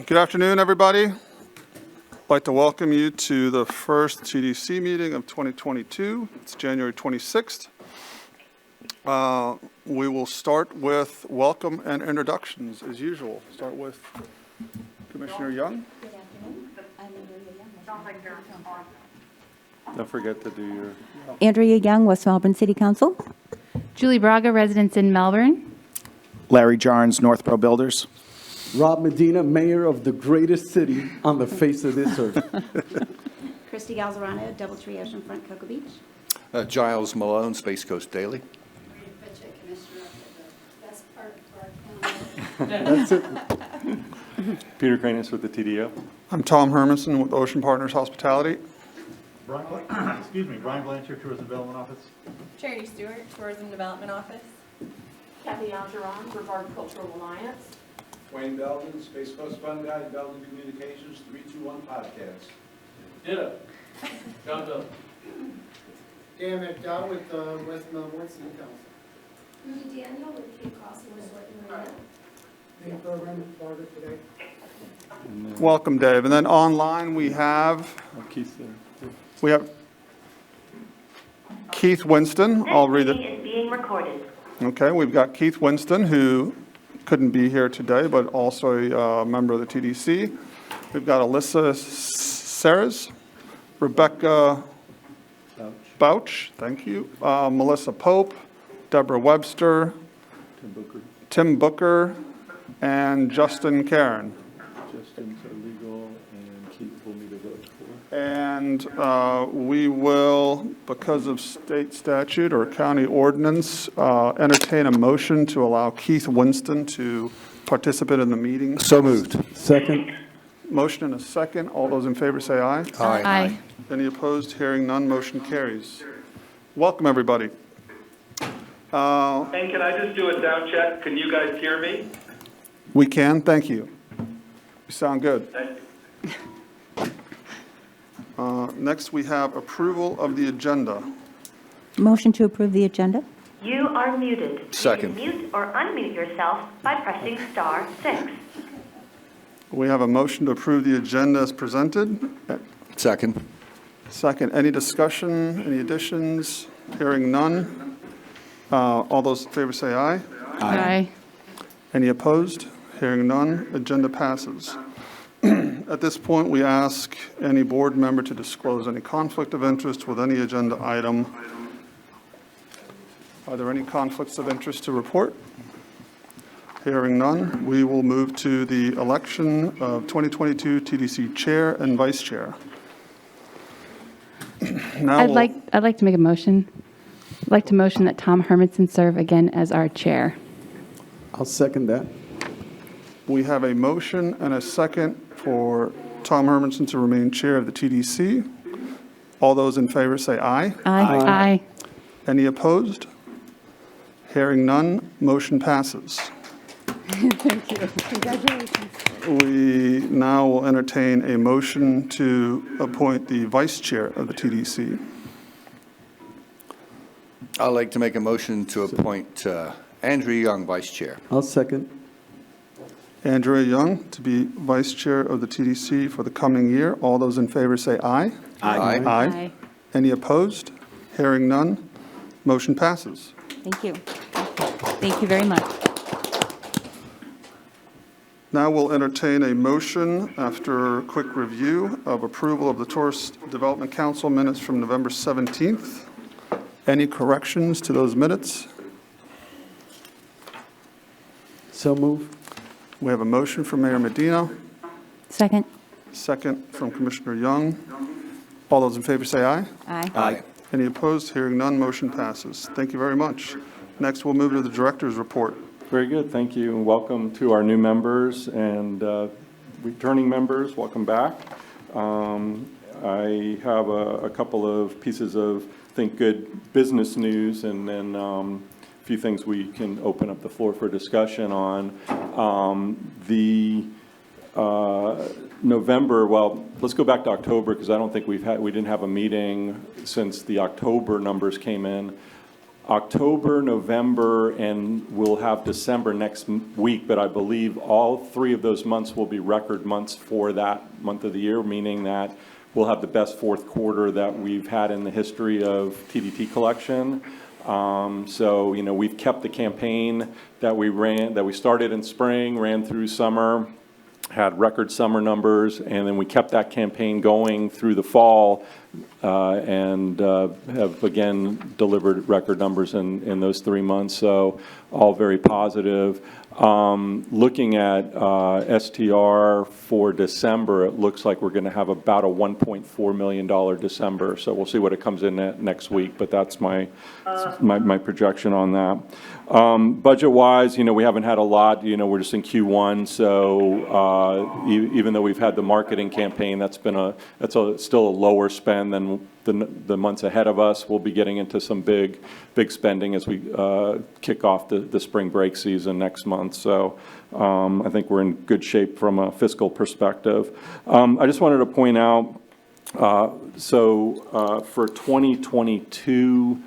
Good afternoon, everybody. I'd like to welcome you to the first TDC meeting of 2022. It's January 26th. We will start with welcome and introductions as usual. Start with Commissioner Young. Good afternoon. I'm Andrea Young. Don't forget to do your... Andrea Young, West Melbourne City Council. Julie Braga, residence in Melbourne. Larry Jarnes, Northborough Builders. Rob Medina, mayor of the greatest city on the face of this earth. Christy Galzerano, Doubletree Oceanfront, Cocoa Beach. Giles Malone, Space Coast Daily. That's it. Peter Cranis with the TDO. I'm Tom Hermanson with Ocean Partners Hospitality. Brian Blanchard, Tourism Development Office. Charity Stewart, Tourism Development Office. Kathy Algeron, Brevard Cultural Alliance. Wayne Belden, Space Coast Fun Guy, Belden Communications, 321 Podcast. Ditto. John Bill. Dan McDowell with West Melbourne City Council. Rudy Daniel with Cape Crossing Resort and Marina. Main program with Florida today. Welcome, Dave. And then online we have Keith there. Keith Winston. I'll read it. Is being recorded. Okay, we've got Keith Winston, who couldn't be here today, but also a member of the TDC. We've got Alyssa Serres, Rebecca Bouch, thank you, Melissa Pope, Deborah Webster, Tim Booker, and Justin Karen. Justin's illegal, and Keith will need a vote for. And we will, because of state statute or county ordinance, entertain a motion to allow Keith Winston to participate in the meeting. So moved. Second. Motion and a second. All those in favor say aye. Aye. Any opposed? Hearing none, motion carries. Welcome, everybody. Hey, can I just do a sound check? Can you guys hear me? We can, thank you. You sound good. Thank you. Next, we have approval of the agenda. Motion to approve the agenda. You are muted. Second. You can mute or unmute yourself by pressing *6. We have a motion to approve the agenda as presented. Second. Second, any discussion, any additions? Hearing none. All those in favor say aye. Aye. Any opposed? Hearing none, agenda passes. At this point, we ask any board member to disclose any conflict of interest with any agenda item. Are there any conflicts of interest to report? Hearing none, we will move to the election of 2022 TDC Chair and Vice Chair. Now I'd like to make a motion. I'd like to motion that Tom Hermanson serve again as our chair. I'll second that. We have a motion and a second for Tom Hermanson to remain chair of the TDC. All those in favor say aye. Aye. Aye. Any opposed? Hearing none, motion passes. Thank you. Congratulations. We now will entertain a motion to appoint the vice chair of the TDC. I'd like to make a motion to appoint Andrea Young, Vice Chair. I'll second. Andrea Young to be vice chair of the TDC for the coming year. All those in favor say aye. Aye. Aye. Any opposed? Hearing none, motion passes. Thank you. Thank you very much. Now we'll entertain a motion after a quick review of approval of the Tourist Development Council minutes from November 17th. Any corrections to those minutes? So move. We have a motion from Mayor Medina, Second. second from Commissioner Young. All those in favor say aye. Aye. Aye. Any opposed? Hearing none, motion passes. Thank you very much. Next, we'll move to the director's report. Very good, thank you, and welcome to our new members and returning members. Welcome back. I have a couple of pieces of, I think, good business news, and then a few things we can open up the floor for discussion on. November, well, let's go back to October because I don't think we didn't have a meeting since the October numbers came in. October, November, and we'll have December next week, but I believe all 3 of those months will be record months for that month of the year, meaning that we'll have the best fourth quarter that we've had in the history of TDT collection. So, you know, we've kept the campaign that we started in spring, ran through summer, had record summer numbers, and then we kept that campaign going through the fall, and have again delivered record numbers in those 3 months. So all very positive. Looking at STR for December, it looks like we're going to have about a $1.4 million December. So we'll see what it comes in at next week, but that's my projection on that. Budget-wise, you know, we haven't had a lot. You know, we're just in Q1, so even though we've had the marketing campaign, that's still a lower spend than the months ahead of us. We'll be getting into some big spending as we kick off the spring break season next month. So I think we're in good shape from a fiscal perspective. I just wanted to point out, for 2022,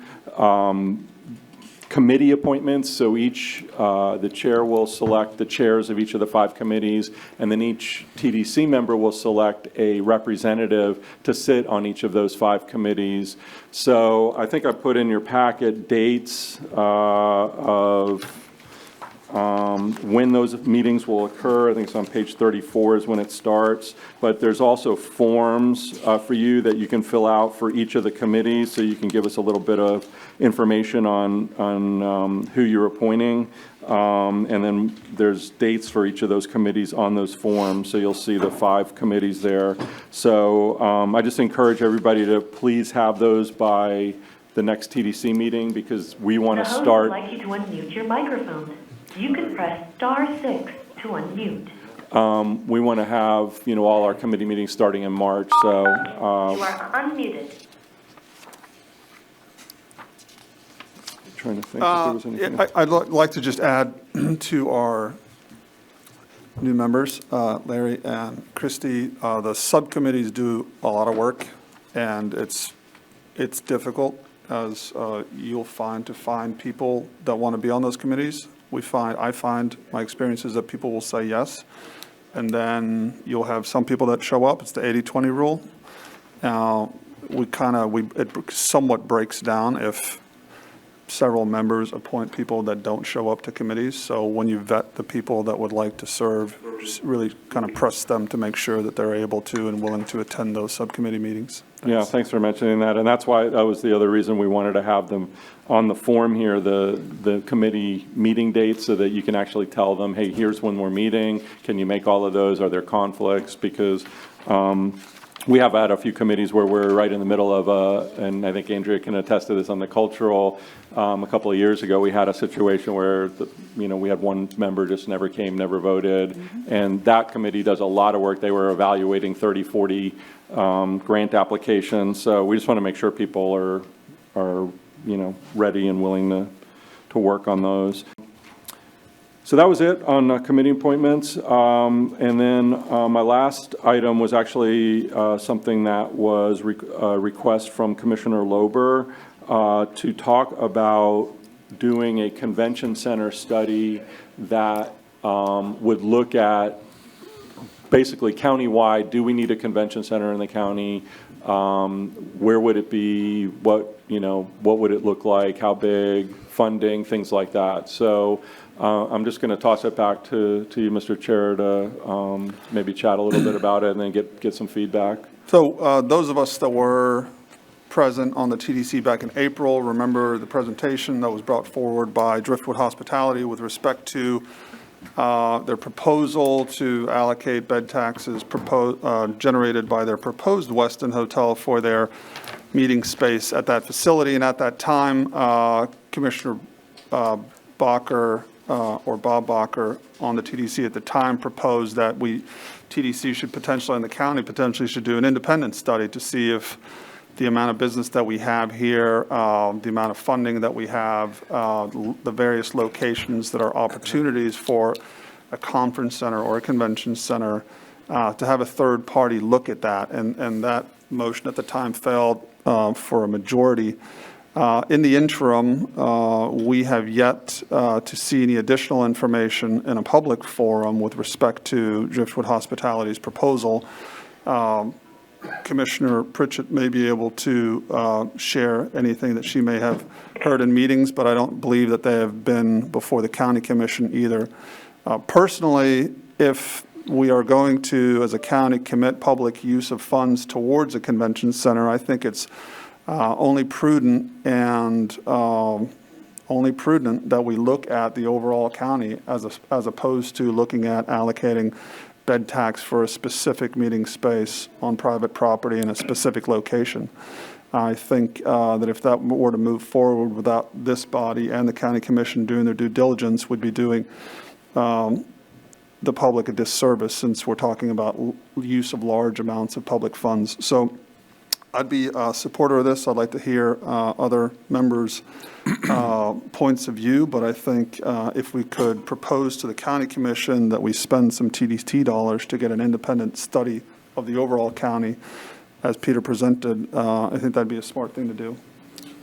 committee appointments, so the chair will select the chairs of each of the 5 committees, and then each TDC member will select a representative to sit on each of those 5 committees. So I think I put in your packet dates of when those meetings will occur. I think it's on page 34 is when it starts. But there's also forms for you that you can fill out for each of the committees, so you can give us a little bit of information on who you're appointing. And then there's dates for each of those committees on those forms, so you'll see the 5 committees there. So I just encourage everybody to please have those by the next TDC meeting, because we want to start. I would like you to unmute your microphone. You can press *6 to unmute. We want to have, you know, all our committee meetings starting in March, so. You are unmuted. Trying to think if there was anything. I'd like to just add to our new members, Larry and Christy, the subcommittees do a lot of work, and it's difficult, as you'll find, to find people that want to be on those committees. I find my experience is that people will say yes, and then you'll have some people that show up. It's the 80-20 rule. It somewhat breaks down if several members appoint people that don't show up to committees. So when you vet the people that would like to serve, just really kind of press them to make sure that they're able to and willing to attend those subcommittee meetings. Yeah, thanks for mentioning that. And that's why, that was the other reason we wanted to have them on the form here, the committee meeting dates, so that you can actually tell them, hey, here's when we're meeting. Can you make all of those? Are there conflicts? Because we have had a few committees where we're right in the middle of and I think Andrea can attest to this on the cultural. A couple of years ago, we had a situation where, we had one member just never came, never voted. Mm-hmm. And that committee does a lot of work. They were evaluating 30, 40 grant applications. So we just want to make sure people are ready and willing to work on those. So that was it on committee appointments. And then my last item was actually something that was a request from Commissioner Lober to talk about doing a convention center study that would look at basically countywide. Do we need a convention center in the county? Where would it be? What would it look like? How big? Funding, things like that. So I'm just going to toss it back to you, Mr. Chair, to maybe chat a little bit about it and then get some feedback. So those of us that were present on the TDC back in April remember the presentation that was brought forward by Driftwood Hospitality with respect to their proposal to allocate bed taxes generated by their proposed Westin Hotel for their meeting space at that facility. And at that time, Commissioner Bacher, or Bob Bacher on the TDC at the time, proposed that TDC should potentially, and the county potentially should do an independent study to see if the amount of business that we have here, the amount of funding that we have, the various locations that are opportunities for a conference center or a convention center, to have a third party look at that. And that motion at the time failed for a majority. In the interim, we have yet to see any additional information in a public forum with respect to Driftwood Hospitality's proposal. Commissioner Pritchett may be able to share anything that she may have heard in meetings, but I don't believe that they have been before the county commission either. Personally, if we are going to, as a county, commit public use of funds towards a convention center, I think it's only prudent that we look at the overall county as opposed to looking at allocating bed tax for a specific meeting space on private property in a specific location. I think that if that were to move forward without this body and the county commission doing their due diligence, would be doing the public a disservice, since we're talking about use of large amounts of public funds. So I'd be a supporter of this. I'd like to hear other members' points of view, but I think if we could propose to the county commission that we spend some TDC dollars to get an independent study of the overall county, as Peter presented, I think that'd be a smart thing to do.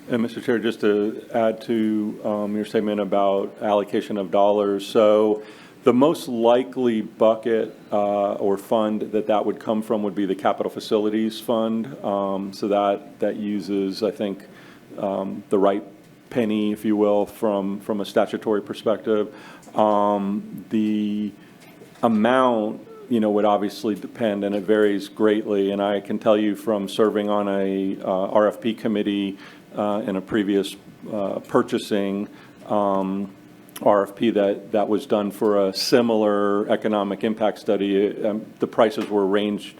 And Mr. Chair, just to add to your statement about allocation of dollars, so the most likely bucket or fund that would come from would be the Capital Facilities Fund. So that uses, I think, the right penny, if you will, from a statutory perspective. The amount, would obviously depend, and it varies greatly. And I can tell you from serving on a RFP committee in a previous purchasing RFP that was done for a similar economic impact study. The prices were ranged,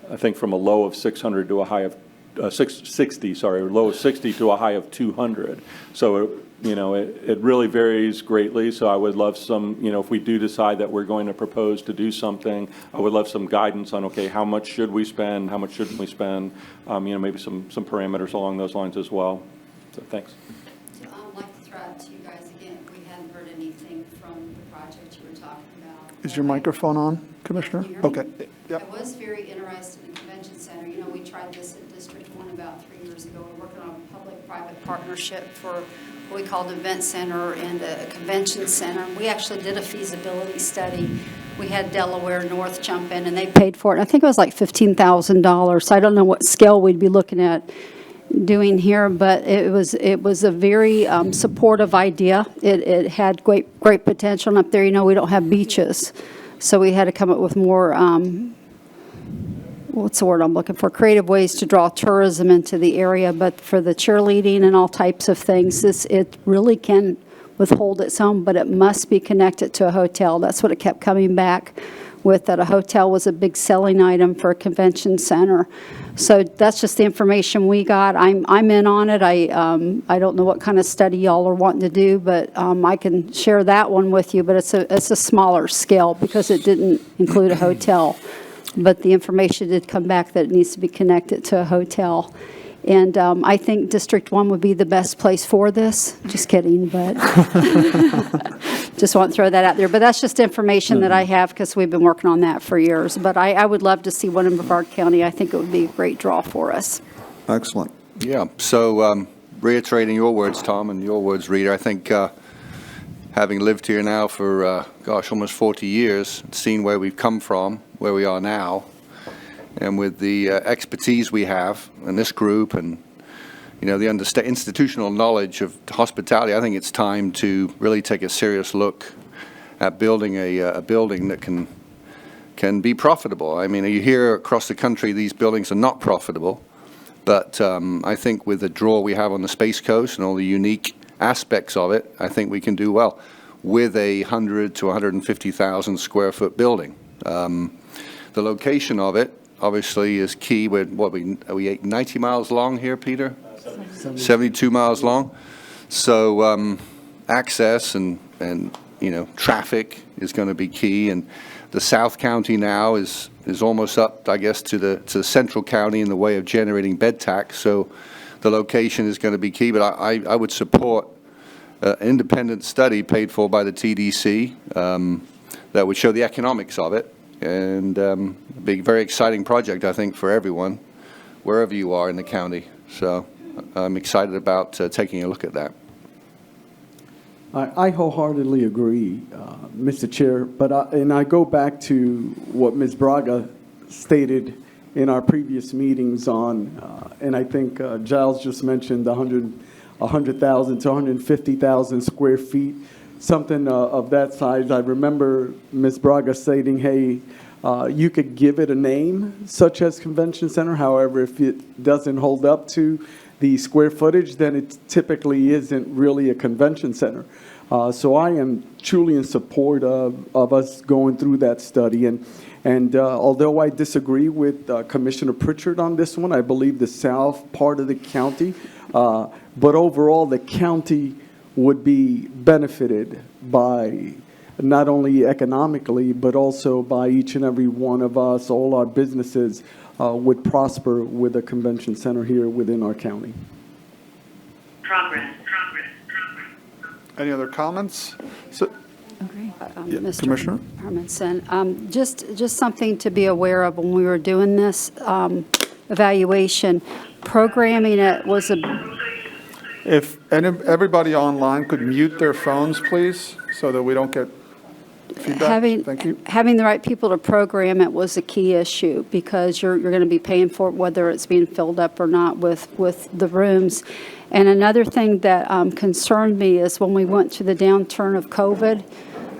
I think, from a low of 600 to a high of 660, low of 60 to a high of 200. So, it really varies greatly. So I would love some, if we do decide that we're going to propose to do something, I would love some guidance on, okay, how much should we spend? How much shouldn't we spend? Maybe some parameters along those lines as well. So thanks. I'd like to throw out to you guys again, if we hadn't heard anything from the project you were talking about. Is your microphone on, Commissioner? Can you hear me? Okay. Yep. I was very interested in the convention center. We tried this at District 1 about 3 years ago. We're working on a public-private partnership for what we called an event center and a convention center. We actually did a feasibility study. We had Delaware North jump in, and they paid for it. I think it was like $15,000. So I don't know what scale we'd be looking at doing here, but it was a very supportive idea. It had great potential. And up there, we don't have beaches, so we had to come up with more what's the word I'm looking for? Creative ways to draw tourism into the area. But for the cheerleading and all types of things, it really can withhold its own, but it must be connected to a hotel. That's what it kept coming back with, that a hotel was a big selling item for a convention center. So that's just the information we got. I'm in on it. I don't know what kind of study y'all are wanting to do, but I can share that one with you. But it's a smaller scale because it didn't include a hotel. But the information did come back that it needs to be connected to a hotel. And I think District 1 would be the best place for this. Just kidding, but just want to throw that out there. But that's just information that I have because we've been working on that for years. But I would love to see one in Brevard County. I think it would be a great draw for us. Excellent. Yeah, so reiterating your words, Tom, and your words, Rita, I think having lived here now for, almost 40 years, seen where we've come from, where we are now, and with the expertise we have in this group and, the institutional knowledge of hospitality, I think it's time to really take a serious look at building a building that can be profitable. I mean, you hear across the country these buildings are not profitable, but I think with the draw we have on the Space Coast and all the unique aspects of it, I think we can do well with a 100 to 150,000 square foot building. The location of it obviously is key. Are we 90 miles long here, Peter? 72 miles long. So access and traffic is going to be key. And the South County now is almost up, I guess, to the Central County in the way of generating bed tax. So the location is going to be key. But I would support an independent study paid for by the TDC that would show the economics of it. And be a very exciting project, I think, for everyone, wherever you are in the county. So I'm excited about taking a look at that. I wholeheartedly agree, Mr. Chair, but I go back to what Ms. Braga stated in our previous meetings on, and I think Giles just mentioned 100,000 to 150,000 square feet, something of that size. I remember Ms. Braga stating, hey, you could give it a name, such as convention center. However, if it doesn't hold up to the square footage, then it typically isn't really a convention center. So I am truly in support of us going through that study. And although I disagree with Commissioner Pritchard on this one, I believe the south part of the county, but overall the county would be benefited by not only economically, but also by each and every one of us, all our businesses would prosper with a convention center here within our county. Progress. Any other comments? Mr. Commissioner? Hermanson, just something to be aware of when we were doing this evaluation, programming it was If everybody online could mute their phones, please, so that we don't get feedback. Thank you. having the right people to program it was a key issue, because you're going to be paying for it whether it's being filled up or not with the rooms. And another thing that concerned me is when we went through the downturn of COVID,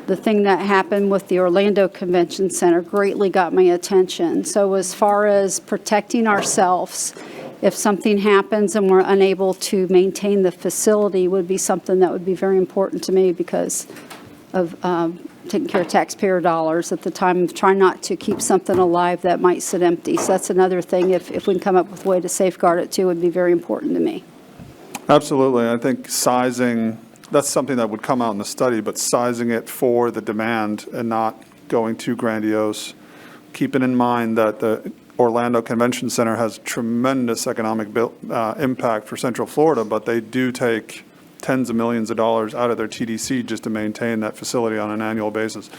the thing that happened with the Orlando Convention Center greatly got my attention. So as far as protecting ourselves, if something happens and we're unable to maintain the facility, would be something that would be very important to me, because of taking care of taxpayer dollars at the time of trying not to keep something alive that might sit empty. So that's another thing, if we can come up with a way to safeguard it too, would be very important to me. Absolutely. I think sizing, that's something that would come out in the study, but sizing it for the demand and not going too grandiose, keeping in mind that the Orlando Convention Center has tremendous economic impact for Central Florida, but they do take tens of millions of dollars out of their TDC just to maintain that facility on an annual basis.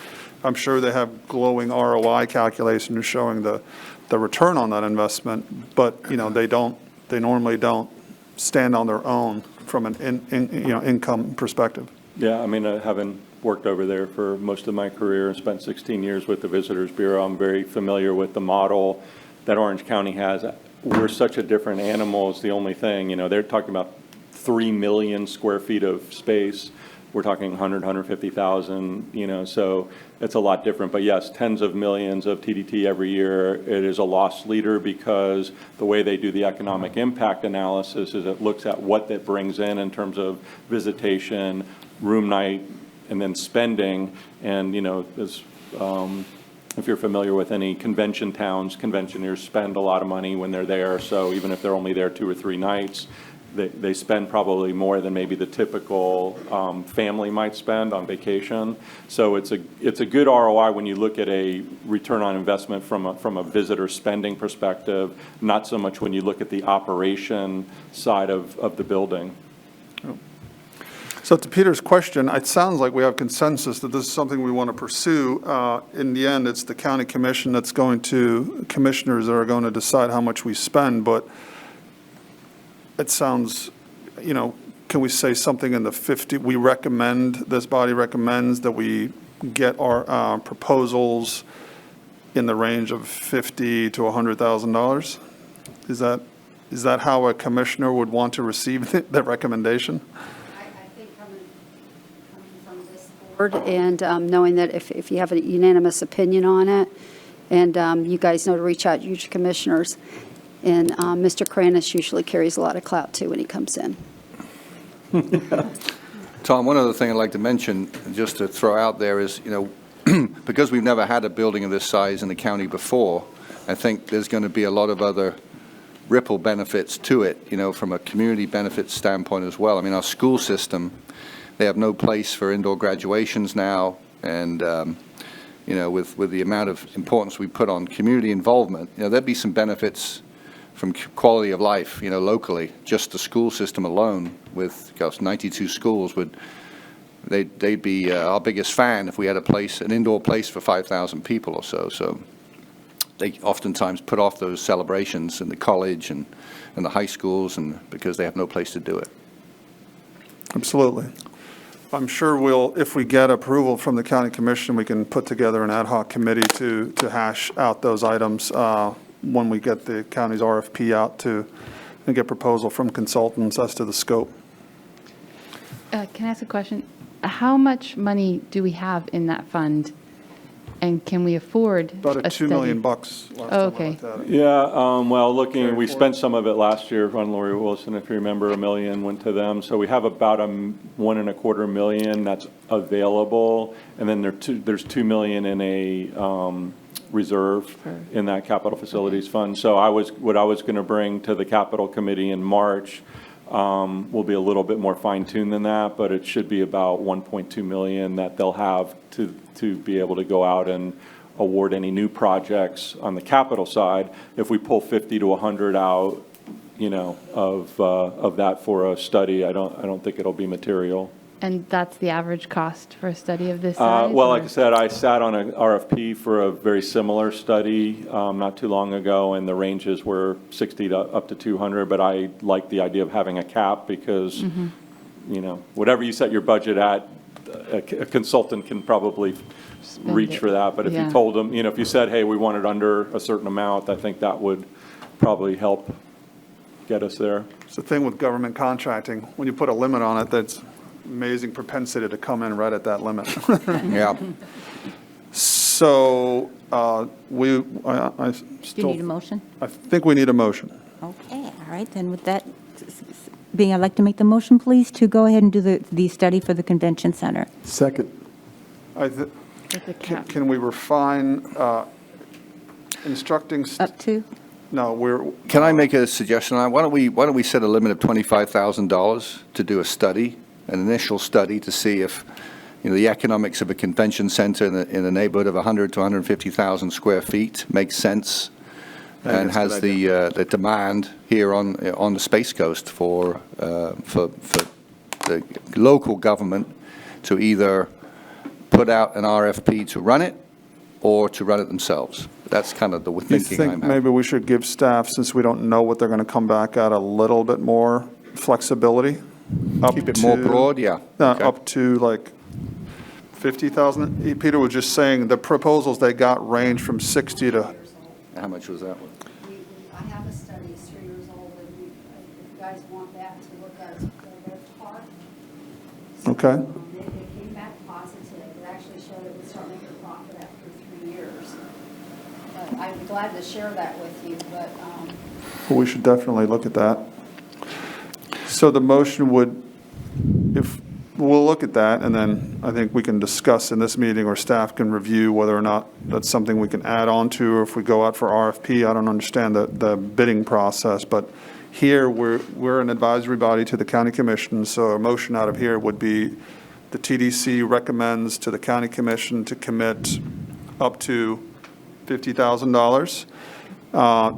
I'm sure they have glowing ROI calculations showing the return on that investment, but they normally don't stand on their own from an income perspective. Yeah, I mean, having worked over there for most of my career and spent 16 years with the Visitors Bureau, I'm very familiar with the model that Orange County has. We're such a different animal is the only thing. They're talking about 3 million square feet of space. We're talking 150,000, so it's a lot different. But yes, tens of millions of TDT every year. It is a loss leader because the way they do the economic impact analysis is it looks at what that brings in terms of visitation, room night, and then spending. And, if you're familiar with any convention towns, conventioners spend a lot of money when they're there. So even if they're only there 2 or 3 nights, they spend probably more than maybe the typical family might spend on vacation. So it's a good ROI when you look at a return on investment from a visitor spending perspective, not so much when you look at the operation side of the building. So to Peter's question, it sounds like we have consensus that this is something we want to pursue. In the end, it's the county commission commissioners that are going to decide how much we spend, but it sounds, can we say something in the 50? This body recommends that we get our proposals in the range of $50,000 to $100,000. Is that how a commissioner would want to receive that recommendation? And knowing that if you have a unanimous opinion on it, and you guys know to reach out to your commissioners, and Mr. Kranis usually carries a lot of clout too when he comes in. Tom, one other thing I'd like to mention, just to throw out there is, because we've never had a building of this size in the county before, I think there's going to be a lot of other ripple benefits to it, from a community benefits standpoint as well. I mean, our school system, they have no place for indoor graduations now, and with the amount of importance we put on community involvement, there'd be some benefits from quality of life, locally. Just the school system alone, with 92 schools, they'd be our biggest fan if we had an indoor place for 5,000 people or so. So they oftentimes put off those celebrations in the college and the high schools, and because they have no place to do it. Absolutely. I'm sure we'll, if we get approval from the county commission, we can put together an ad hoc committee to hash out those items when we get the county's RFP out and get proposal from consultants as to the scope. Can I ask a question? How much money do we have in that fund? And can we afford About a $2 study? million last time I Okay. looked at it. Yeah, well, looking, we spent some of it last year on Lori Wilson, if you remember, $1 million went to them. So we have about $1.25 million that's available. And then there's $2 million in a reserve in that capital facilities fund. So what I was going to bring to the capital committee in March will be a little bit more fine-tuned than that, but it should be about $1.2 million that they'll have to be able to go out and award any new projects on the capital side. If we pull 50 to 100 out, of that for a study, I don't think it'll be material. And that's the average cost for a study of this size? Well, or- like I said, I sat on an RFP for a very similar study not too long ago, and the ranges were 60 to up to 200, but I like the idea of having a cap because, whatever you set your budget at, a consultant can probably reach for that. But if you told them, if you said, hey, we want it under a certain amount, I think that would probably help get us there. It's the thing with government contracting, when you put a limit on it, that's amazing propensity to come in right at that limit. Yeah. So I Do still. you need a motion? I think we need a motion. Okay, all right, then with that being, I'd like to make the motion, please, to go ahead and do the study for the convention center. Second. With the cap. Can we refine instructing? Up to? No, Can I make a suggestion? Why don't we set a limit of $25,000 to do a study, an initial study to see if, the economics of a convention center in the neighborhood of 100 to 150,000 square feet makes sense and has the demand here on the Space Coast for the local government to either put out an RFP to run it or to run it themselves. That's kind of the you thinking think I'm maybe having. we should give staff, since we don't know what they're going to come back at, a little bit more flexibility? Keep it more broad, yeah. Okay. Up to like 50,000? Peter was just saying the proposals they got range from 60 to, How much was that one? I have a study, it's 3 years old, and if you guys want that to look at the red part. okay. They came back positive. It actually showed it would start making a profit after 3 years. But I'd be glad to share that with you, but, Well, we should definitely look at that. So the motion would, we'll look at that, and then I think we can discuss in this meeting, or staff can review whether or not that's something we can add on to, or if we go out for RFP. I don't understand the bidding process, but here, we're an advisory body to the county commission, so a motion out of here would be the TDC recommends to the county commission to commit up to $50,000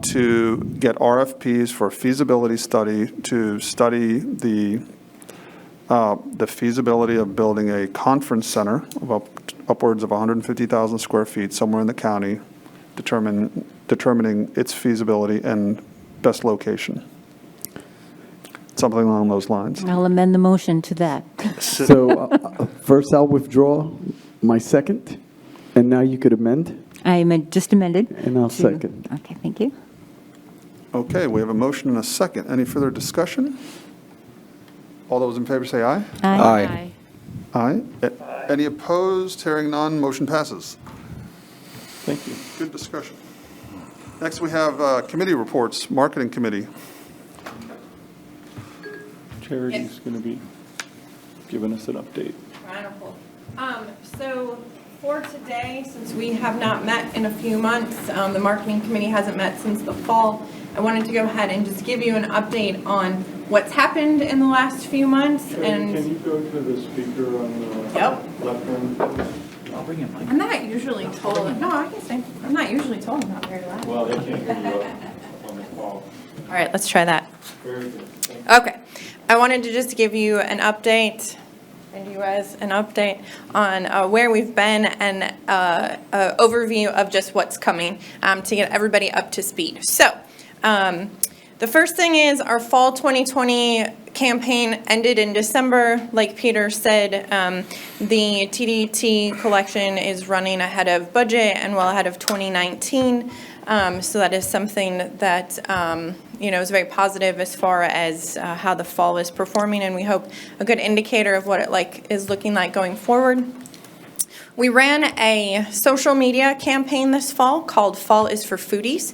to get RFPs for feasibility study to study the feasibility of building a conference center of upwards of 150,000 square feet somewhere in the county, determining its feasibility and best location. Something along those lines. I'll amend the motion to that. So first I'll withdraw my second, and now you could amend, I just amended. and I'll to- second. Okay, thank you. Okay, we have a motion and a second. Any further discussion? All those in favor say aye. Aye. Aye. Any opposed? Hearing none, motion passes. Thank you. Good discussion. Next, we have committee reports, Marketing Committee. Charity's going to be giving us an update. Wonderful. So for today, since we have not met in a few months, the marketing committee hasn't met since the fall, I wanted to go ahead and just give you an update on what's happened in the last few months. And Can you go to the speaker on the left hand? I'm not usually told, no, I can say, I'm not usually told I'm not very loud. Well, they can't hear you on the call. All right, let's try that. Very good. Okay. I wanted to just give you an update. send you guys an update on where we've been and an overview of just what's coming to get everybody up to speed. So the first thing is our fall 2020 campaign ended in December. Like Peter said, the TDT collection is running ahead of budget and well ahead of 2019. So that is something that is very positive as far as how the fall is performing, and we hope a good indicator of what it is looking like going forward. We ran a social media campaign this fall called Fall is for Foodies.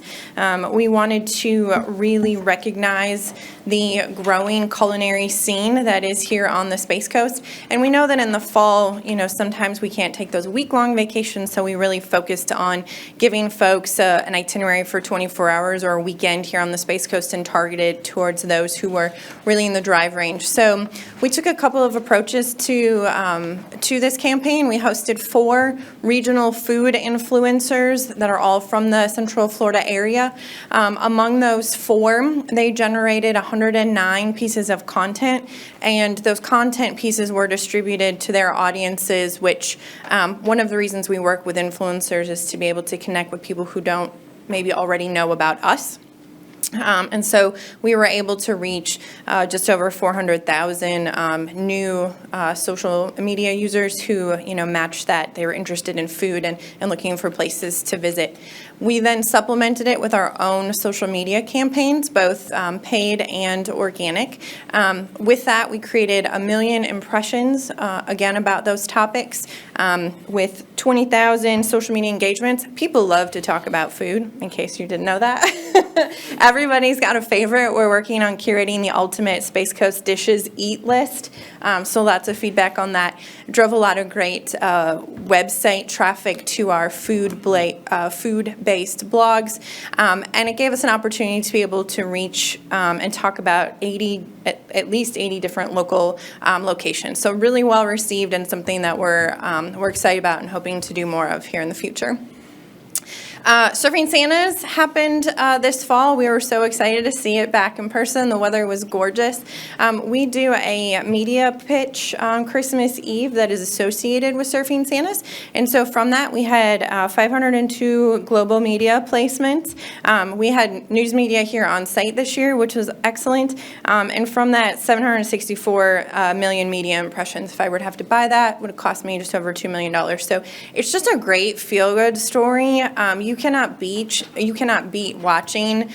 We wanted to really recognize the growing culinary scene that is here on the Space Coast. And we know that in the fall, sometimes we can't take those week-long vacations, so we really focused on giving folks an itinerary for 24 hours or a weekend here on the Space Coast and targeted towards those who were really in the drive range. So we took a couple of approaches to this campaign. We hosted 4 regional food influencers that are all from the Central Florida area. Among those 4, they generated 109 pieces of content, and those content pieces were distributed to their audiences, which one of the reasons we work with influencers is to be able to connect with people who don't maybe already know about us. And so we were able to reach just over 400,000 new social media users who, matched that. They were interested in food and looking for places to visit. We then supplemented it with our own social media campaigns, both paid and organic. With that, we created 1 million impressions, again, about those topics, with 20,000 social media engagements. People love to talk about food, in case you didn't know that. Everybody's got a favorite. We're working on curating the ultimate Space Coast dishes eat list. So lots of feedback on that. Drove a lot of great website traffic to our food-based blogs. And it gave us an opportunity to be able to reach and talk about at least 80 different local locations. So really well received and something that we're excited about and hoping to do more of here in the future. Surfing Santas happened this fall. We were so excited to see it back in person. The weather was gorgeous. We do a media pitch on Christmas Eve that is associated with Surfing Santas. And so from that, we had 502 global media placements. We had news media here on site this year, which was excellent. And from that, 764 million media impressions. If I were to have to buy that, it would have cost me just over $2 million. So it's just a great feel-good story. You cannot beat watching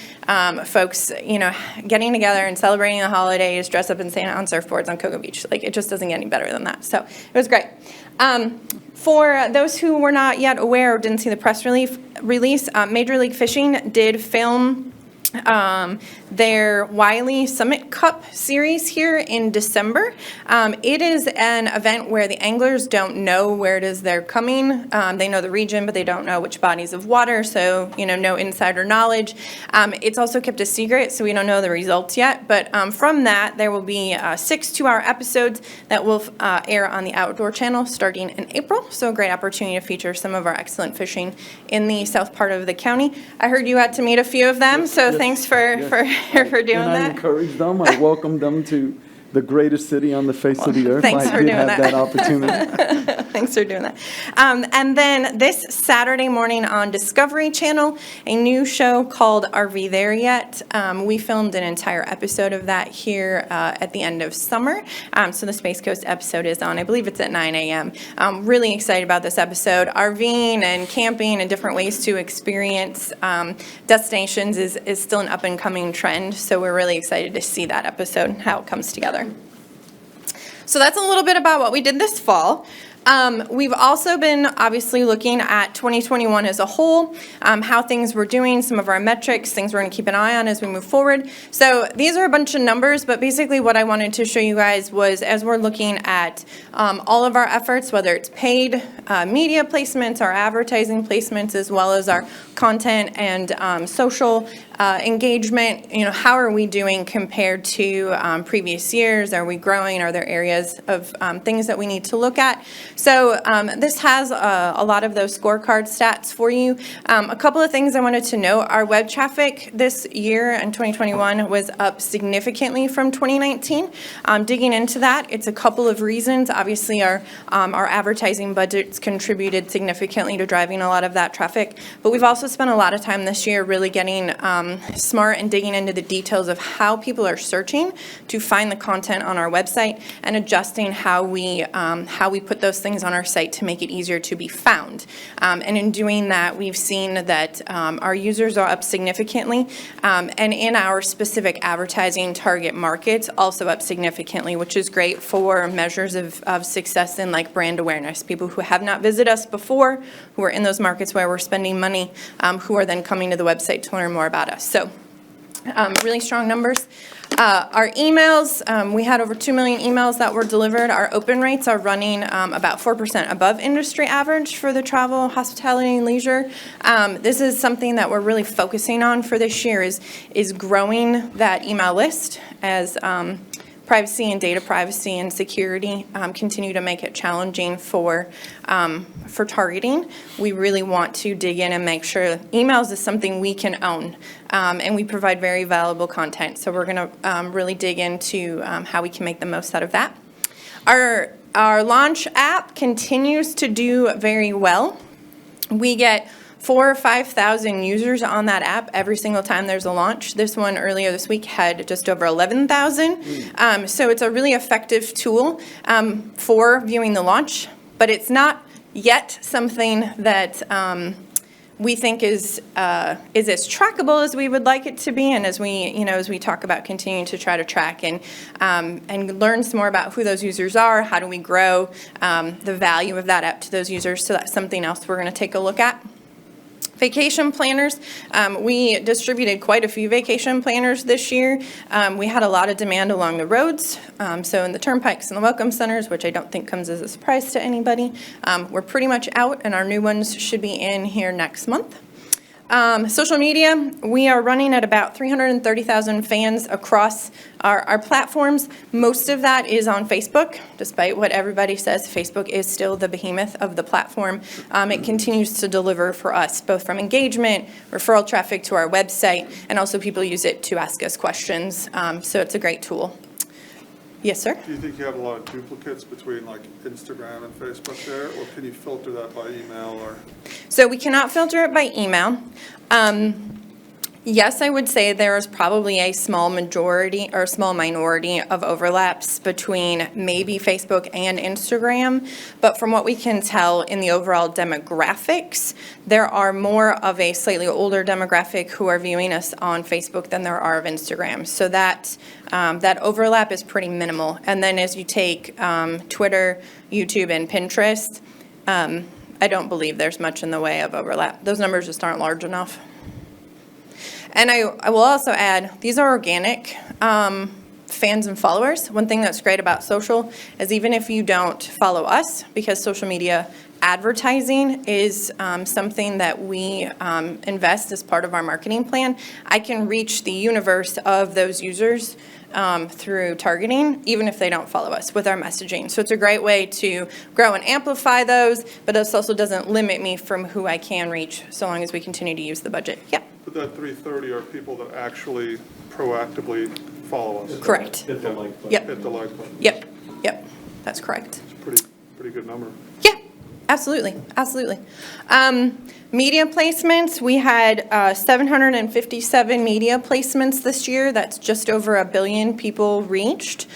folks, getting together and celebrating the holidays, dress up in Santa on surfboards on Cocoa Beach. Like, it just doesn't get any better than that. So it was great. For those who were not yet aware or didn't see the press release, Major League Fishing did film their Wiley Summit Cup series here in December. It is an event where the anglers don't know where it is they're coming. They know the region, but they don't know which bodies of water, so no insider knowledge. It's also kept a secret, so we don't know the results yet, but from that, there will be 6 two-hour episodes that will air on the Outdoor Channel starting in April, so a great opportunity to feature some of our excellent fishing in the south part of the county. I heard you had to meet a few of them, so thanks for doing that. I encourage them. I welcome them to the greatest city on the face of the earth. Thanks for doing that. That opportunity. Thanks for doing that. And then this Saturday morning on Discovery Channel, a new show called Are We There Yet? We filmed an entire episode of that here at the end of summer. So the Space Coast episode is on. I believe it's at 9 a.m. I'm really excited about this episode. RVing and camping and different ways to experience destinations is still an up-and-coming trend. So we're really excited to see that episode and how it comes together. So that's a little bit about what we did this fall. We've also been obviously looking at 2021 as a whole, how things were doing, some of our metrics, things we're going to keep an eye on as we move forward. So these are a bunch of numbers, but basically what I wanted to show you guys was as we're looking at all of our efforts, whether it's paid media placements, our advertising placements, as well as our content and social engagement, how are we doing compared to previous years? Are we growing? Are there areas of things that we need to look at? So this has a lot of those scorecard stats for you. A couple of things I wanted to note. Our web traffic this year in 2021 was up significantly from 2019. Digging into that, it's a couple of reasons. Obviously, our advertising budgets contributed significantly to driving a lot of that traffic, but we've also spent a lot of time this year really getting smart and digging into the details of how people are searching to find the content on our website and adjusting how we put those things on our site to make it easier to be found. And in doing that, we've seen that our users are up significantly, and in our specific advertising target markets also up significantly, which is great for measures of success in like brand awareness. People who have not visited us before, who are in those markets where we're spending money, who are then coming to the website to learn more about us. So really strong numbers. Our emails, we had over 2 million emails that were delivered. Our open rates are running about 4% above industry average for the travel, hospitality, and leisure. This is something that we're really focusing on for this year is growing that email list as privacy and data privacy and security continue to make it challenging for targeting. We really want to dig in and make sure emails is something we can own, and we provide very valuable content. So we're going to really dig into how we can make the most out of that. Our launch app continues to do very well. We get 4,000 or 5,000 users on that app every single time there's a launch. This one earlier this week had just over 11,000. So it's a really effective tool for viewing the launch, but it's not yet something that we think is as trackable as we would like it to be, and as we talk about continuing to try to track and learn some more about who those users are, how do we grow the value of that app to those users. So that's something else we're going to take a look at. Vacation planners, we distributed quite a few vacation planners this year. We had a lot of demand along the roads, so in the turnpikes and the welcome centers, which I don't think comes as a surprise to anybody. We're pretty much out, and our new ones should be in here next month. Social media, we are running at about 330,000 fans across our platforms. Most of that is on Facebook. Despite what everybody says, Facebook is still the behemoth of the platform. It continues to deliver for us, both from engagement, referral traffic to our website, and also people use it to ask us questions. So it's a great tool. Yes, sir? Do you think you have a lot of duplicates between like Instagram and Facebook there, or can you filter that by email or? So we cannot filter it by email. Yes, I would say there is probably a small majority or small minority of overlaps between maybe Facebook and Instagram, but from what we can tell in the overall demographics, there are more of a slightly older demographic who are viewing us on Facebook than there are of Instagram. So that overlap is pretty minimal. And then as you take Twitter, YouTube, and Pinterest, I don't believe there's much in the way of overlap. Those numbers just aren't large enough. And I will also add, these are organic fans and followers. One thing that's great about social is even if you don't follow us, because social media advertising is something that we invest as part of our marketing plan, I can reach the universe of those users through targeting, even if they don't follow us with our messaging. So it's a great way to grow and amplify those, but this also doesn't limit me from who I can reach so long as we continue to use the budget. Yeah. But that 330 are people that actually proactively follow us. Correct. Hit the like button. Yep. Hit the like button. Yep. That's correct. It's a pretty good number. Yeah, absolutely. Media placements, we had 757 media placements this year. That's just over 1 billion people reached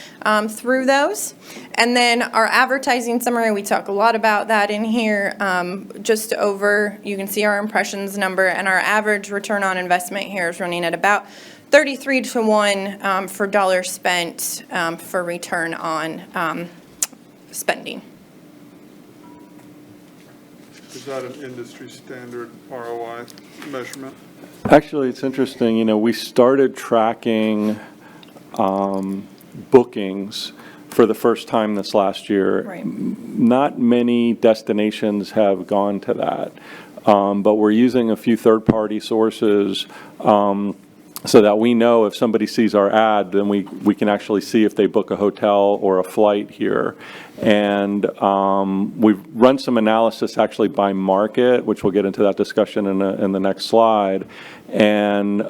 through those. And then our advertising summary, we talk a lot about that in here. Just over, you can see our impressions number, and our average return on investment here is running at about 33 to 1 for dollars spent for return on spending. Is that an industry standard ROI measurement? Actually, it's interesting, we started tracking bookings for the first time this last year. Right. Not many destinations have gone to that, but we're using a few third-party sources so that we know if somebody sees our ad, then we can actually see if they book a hotel or a flight here. And we've run some analysis actually by market, which we'll get into that discussion in the next slide. And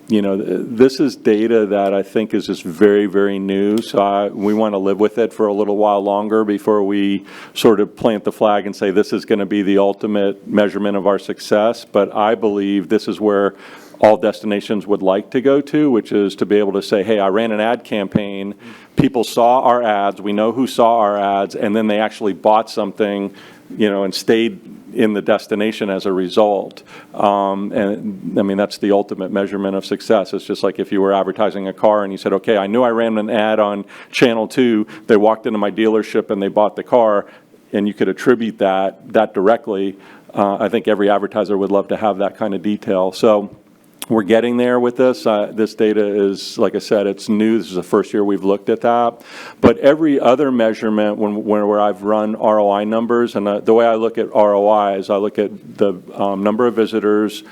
you know, this is data that I think is just very, very new. So we want to live with it for a little while longer before we sort of plant the flag and say this is going to be the ultimate measurement of our success. But I believe this is where all destinations would like to go to, which is to be able to say, hey, I ran an ad campaign, people saw our ads, we know who saw our ads, and then they actually bought something, you know, and stayed in the destination as a result. And I mean, that's the ultimate measurement of success. It's just like if you were advertising a car and you said, okay, I knew I ran an ad on Channel 2, they walked into my dealership and they bought the car, and you could attribute that directly. I think every advertiser would love to have that kind of detail. So we're getting there with this. This data is, like I said, it's new. This is the first year we've looked at that. But every other measurement where I've run ROI numbers, and the way I look at ROI is I look at the number of visitors,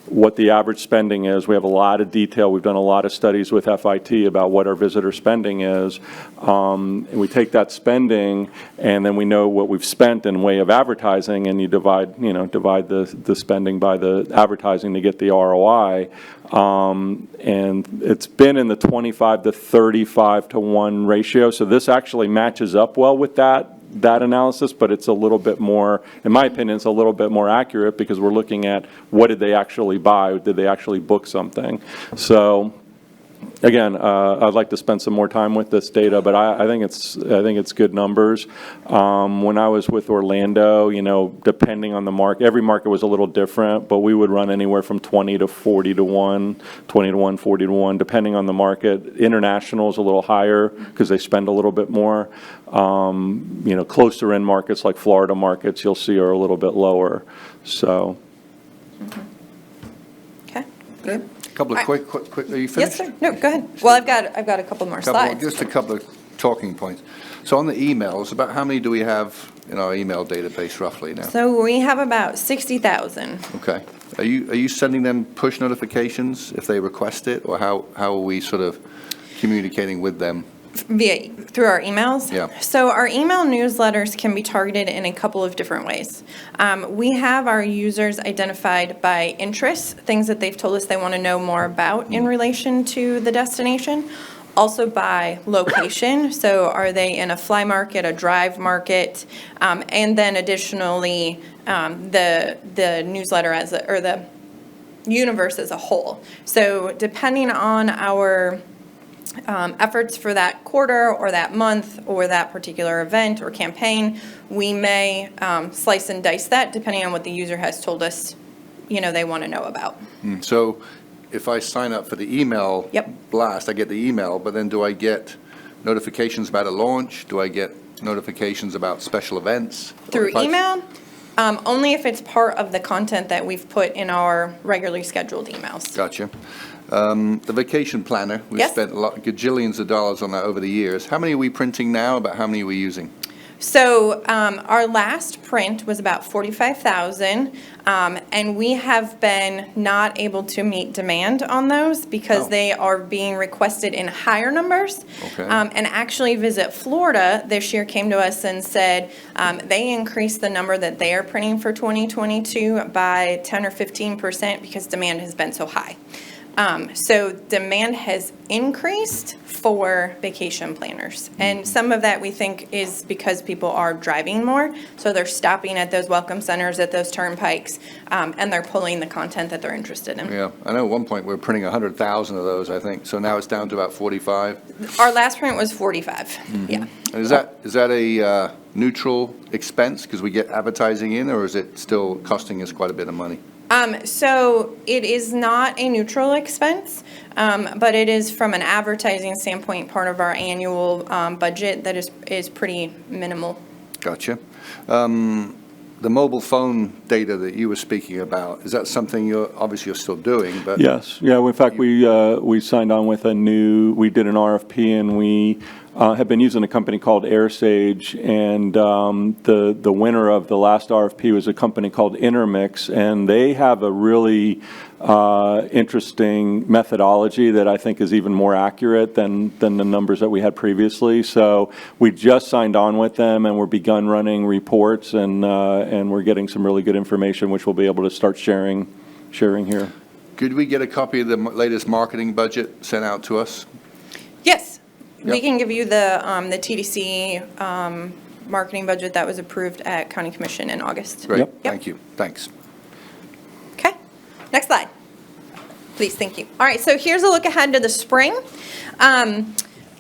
what the average spending is. We have a lot of detail. We've done a lot of studies with FIT about what our visitor spending is. And we take that spending, and then we know what we've spent in way of advertising, and you divide the spending by the advertising to get the ROI. And it's been in the 25 to 35 to 1 ratio. So this actually matches up well with that analysis, but it's a little bit more, in my opinion, it's a little bit more accurate because we're looking at what did they actually buy, did they actually book something. So again, I'd like to spend some more time with this data, but I think it's good numbers. When I was with Orlando, you know, depending on the market, every market was a little different, but we would run anywhere from 20 to 40 to 1, 20 to 1, 40 to 1, depending on the market. International is a little higher because they spend a little bit more. You know, closer in markets like Florida markets, you'll see are a little bit lower. So. Okay, good. A couple of quick, are you finished? Yes, sir. No, go ahead. Well, I've got a couple more slides. Just a couple of talking points. So on the emails, about how many do we have in our email database roughly now? So we have about 60,000. Okay. Are you sending them push notifications if they request it, or how are we sort of communicating with them? Through our emails? Yeah. So our email newsletters can be targeted in a couple of different ways. We have our users identified by interests, things that they've told us they want to know more about in relation to the destination. Also by location, so are they in a fly market, a drive market, and then additionally the newsletter or the universe as a whole. So depending on our efforts for that quarter or that month or that particular event or campaign, we may slice and dice that depending on what the user has told us, you know, they want to know about. So if I sign up for the email blast, I get the email, but then do I get notifications about a launch? Do I get notifications about special events? Through email? Only if it's part of the content that we've put in our regularly scheduled emails. Gotcha. The vacation planner, we've spent gajillions of dollars on that over the years. How many are we printing now? About how many are we using? So our last print was about 45,000, and we have been not able to meet demand on those because they are being requested in higher numbers. Okay. And actually Visit Florida this year came to us and said they increased the number that they are printing for 2022 by 10 or 15% because demand has been so high. So demand has increased for vacation planners. And some of that we think is because people are driving more. So they're stopping at those welcome centers, at those turnpikes, and they're pulling the content that they're interested in. Yeah, I know at one point we were printing 100,000 of those, I think. So now it's down to about 45. Our last print was 45, yeah. And is that a neutral expense because we get advertising in, or is it still costing us quite a bit of money? So it is not a neutral expense, but it is from an advertising standpoint part of our annual budget that is pretty minimal. Gotcha. The mobile phone data that you were speaking about, is that something you're still doing? But yes. Yeah. In fact, we signed on with we did an RFP, and we have been using a company called AirSage, and the winner of the last RFP was a company called Intermix, and they have a really interesting methodology that I think is even more accurate than the numbers that we had previously. So we just signed on with them, and we're begun running reports, and we're getting some really good information, which we'll be able to start sharing here. Could we get a copy of the latest marketing budget sent out to us? Yes, we Yep. can give you the TDC marketing budget that was approved at County Commission in August. Great, Yep. thank you, thanks. Okay, next slide. Please, thank you. All right, so here's a look ahead to the spring.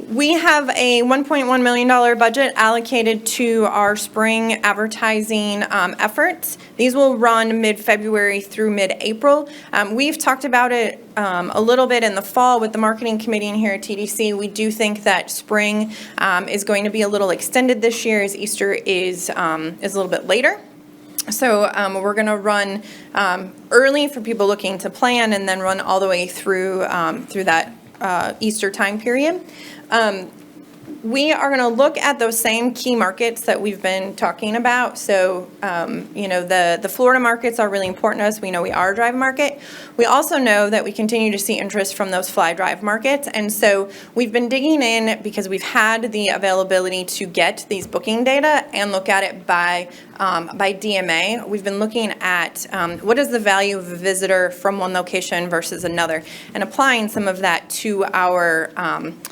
We have a $1.1 million budget allocated to our spring advertising efforts. These will run mid-February through mid-April. We've talked about it a little bit in the fall with the marketing committee in here at TDC. We do think that spring is going to be a little extended this year, as Easter is a little bit later. So we're going to run early for people looking to plan, and then run all the way through that Easter time period. We are going to look at those same key markets that we've been talking about. So, the Florida markets are really important to us. We know we are a drive market. We also know that we continue to see interest from those fly drive markets. And so we've been digging in because we've had the availability to get these booking data and look at it by DMA. We've been looking at what is the value of a visitor from one location versus another, and applying some of that to our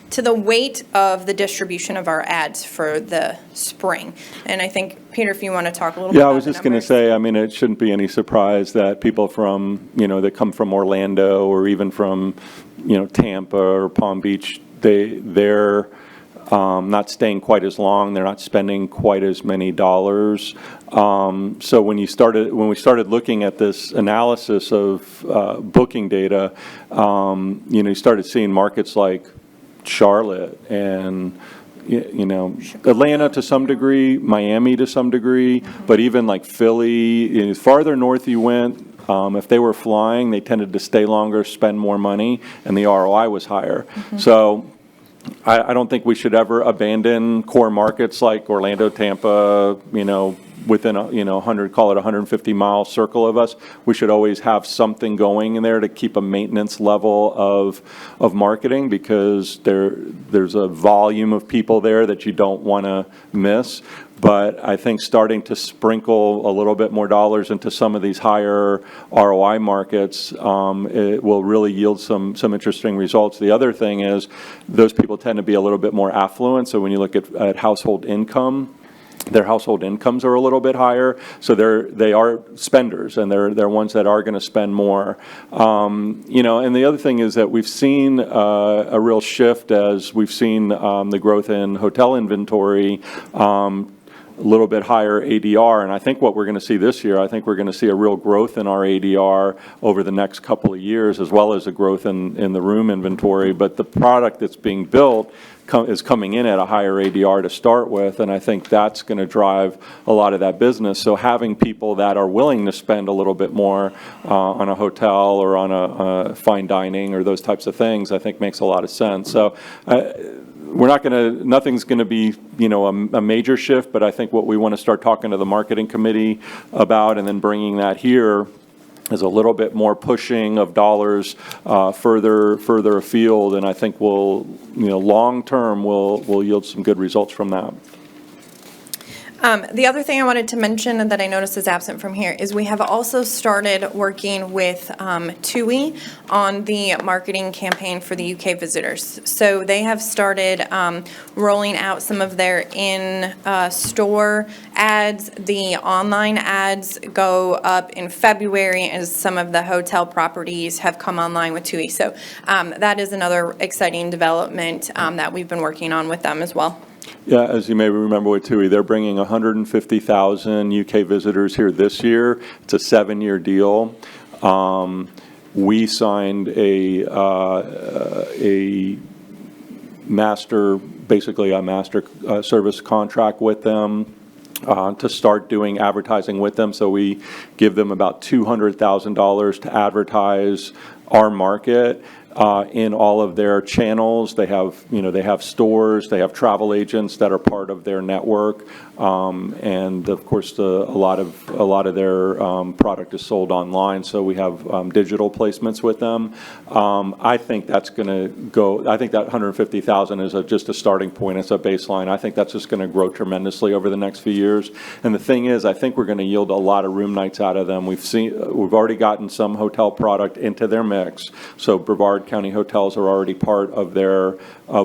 to the weight of the distribution of our ads for the spring. And I think, Peter, if you want to talk a little bit Yeah, about I was just going to say, I mean, it shouldn't be any surprise that people from, that come from Orlando or even from, Tampa or Palm Beach, they're not staying quite as long. They're not spending quite as many dollars. So when we started looking at this analysis of booking data, you started seeing markets like Charlotte and Atlanta to some degree, Miami to some degree, but even like Philly, farther north you went, if they were flying, they tended to stay longer, spend more money, and the ROI was higher. So I don't think we should ever abandon core markets like Orlando, Tampa, within a 100, call it 150-mile circle of us. We should always have something going in there to keep a maintenance level of marketing, because there's a volume of people there that you don't want to miss. But I think starting to sprinkle a little bit more dollars into some of these higher ROI markets, it will really yield some interesting results. The other thing is those people tend to be a little bit more affluent. So when you look at household income, their household incomes are a little bit higher, so they are spenders, and they're ones that are going to spend more. And the other thing is that we've seen a real shift as we've seen the growth in hotel inventory. A little bit higher ADR, and I think what we're going to see this year, I think we're going to see a real growth in our ADR over the next couple of years, as well as a growth in the room inventory. But the product that's being built is coming in at a higher ADR to start with, and I think that's going to drive a lot of that business. So having people that are willing to spend a little bit more on a hotel or on a fine dining or those types of things, I think makes a lot of sense. So nothing's going to be, a major shift, but I think what we want to start talking to the marketing committee about, and then bringing that here, is a little bit more pushing of dollars further afield, and I think long term will yield some good results from that. The other thing I wanted to mention that I noticed is absent from here is we have also started working with TUI on the marketing campaign for the UK visitors. So they have started rolling out some of their in-store ads. The online ads go up in February as some of the hotel properties have come online with TUI. So that is another exciting development that we've been working on with them as well. Yeah, as you may remember with TUI, they're bringing 150,000 UK visitors here this year. It's a 7-year deal. We signed a master service contract with them to start doing advertising with them. So we give them about $200,000 to advertise our market. in all of their channels. They have, they have stores, they have travel agents that are part of their network. And of course, a lot of their product is sold online, so we have digital placements with them. I think that's going to go. I think that 150,000 is just a starting point. It's a baseline. I think that's just going to grow tremendously over the next few years. And the thing is, I think we're going to yield a lot of room nights out of them. We've already gotten some hotel product into their mix. So Brevard County hotels are already part of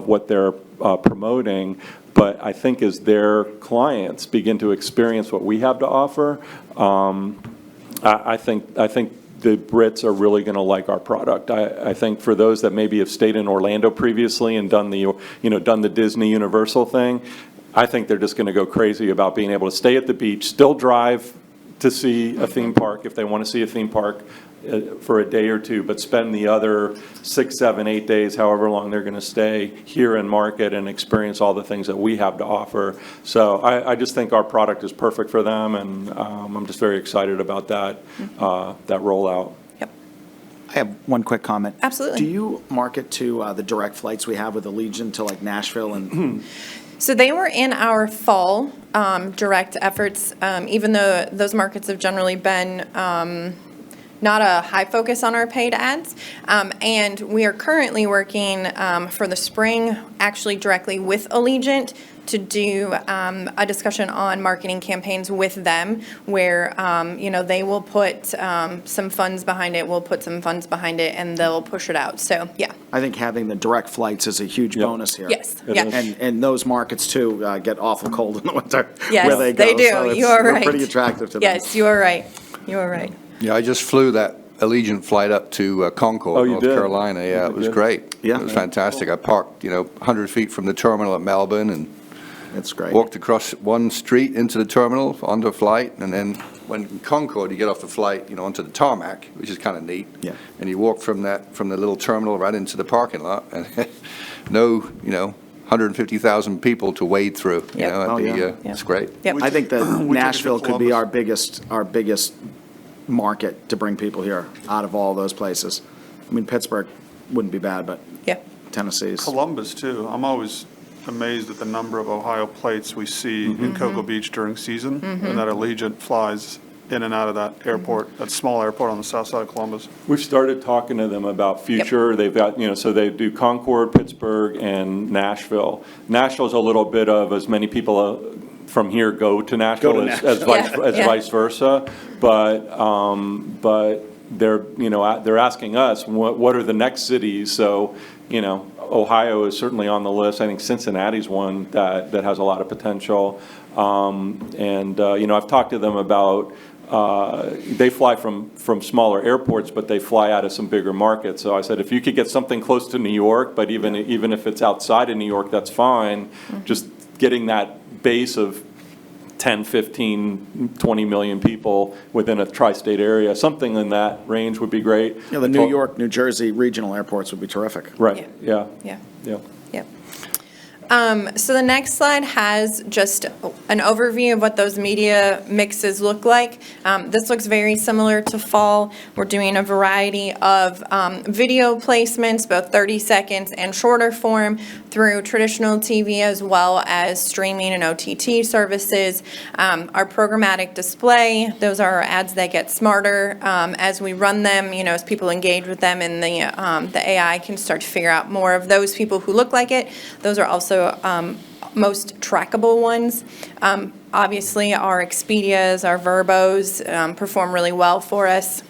what they're promoting. But I think as their clients begin to experience what we have to offer, I think the Brits are really going to like our product. I think for those that maybe have stayed in Orlando previously and done the Disney Universal thing, I think they're just going to go crazy about being able to stay at the beach, still drive to see a theme park if they want to see a theme park for a day or two, but spend the other 6, 7, 8 days, however long they're going to stay here in market and experience all the things that we have to offer. So I just think our product is perfect for them, and I'm just very excited about that rollout. I have one quick comment. Absolutely. Do you market to the direct flights we have with Allegiant to like Nashville and? So they were in our fall direct efforts, even though those markets have generally been not a high focus on our paid ads. And we are currently working for the spring, actually directly with Allegiant, to do a discussion on marketing campaigns with them where, they will put some funds behind it, we'll put some funds behind it, and they'll push it out. So, yeah. I think having the direct flights is a huge bonus here. Yes, yeah. And those markets, too, get awful cold in the winter. Yes, where they go. they do. So You are right. They're pretty attractive to them. Yes, you are right. You are right. Yeah, I just flew that Allegiant flight up to Concord, North Carolina. Yeah, it was great. Yeah. It was fantastic. I parked, 100 feet from the terminal at Melbourne and That's great. walked across one street into the terminal onto a flight, and then when in Concord, you get off the flight, onto the tarmac, which is kind of neat. Yeah. And you walk from the little terminal right into the parking lot, and no, 150,000 people to wade through. It's great. Yep. I think that We took it to Nashville could be Columbus. our biggest market to bring people here out of all those places. I mean, Pittsburgh wouldn't be bad, but Yeah. Tennessee's. Columbus, too. I'm always amazed at the number of Ohio plates we see in Cocoa Beach during season, and that Allegiant flies in and out of that airport, that small airport on the south side of Columbus. We've started talking to them about future. They've got, so they do Concord, Pittsburgh, and Nashville. Nashville's a little bit of as many people from here go to Nashville as vice versa. But they're asking us what are the next cities. So Ohio is certainly on the list. I think Cincinnati's one that has a lot of potential. I've talked to them about. They fly from smaller airports, but they fly out of some bigger markets. So I said, if you could get something close to New York, but even if it's outside of New York, that's fine. Just getting that base of 10, 15, 20 million people within a tri-state area, something in that range would be great. The New York, New Jersey regional airports would be terrific. Right, yeah. Yep. So the next slide has just an overview of what those media mixes look like. This looks very similar to fall. We're doing a variety of video placements, both 30 seconds and shorter form, through traditional TV as well as streaming and OTT services. Our programmatic display, those are our ads that get smarter as we run them, as people engage with them, and the AI can start to figure out more of those people who look like it. Those are also most trackable ones. Obviously, our Expedias, our Verbos perform really well for us.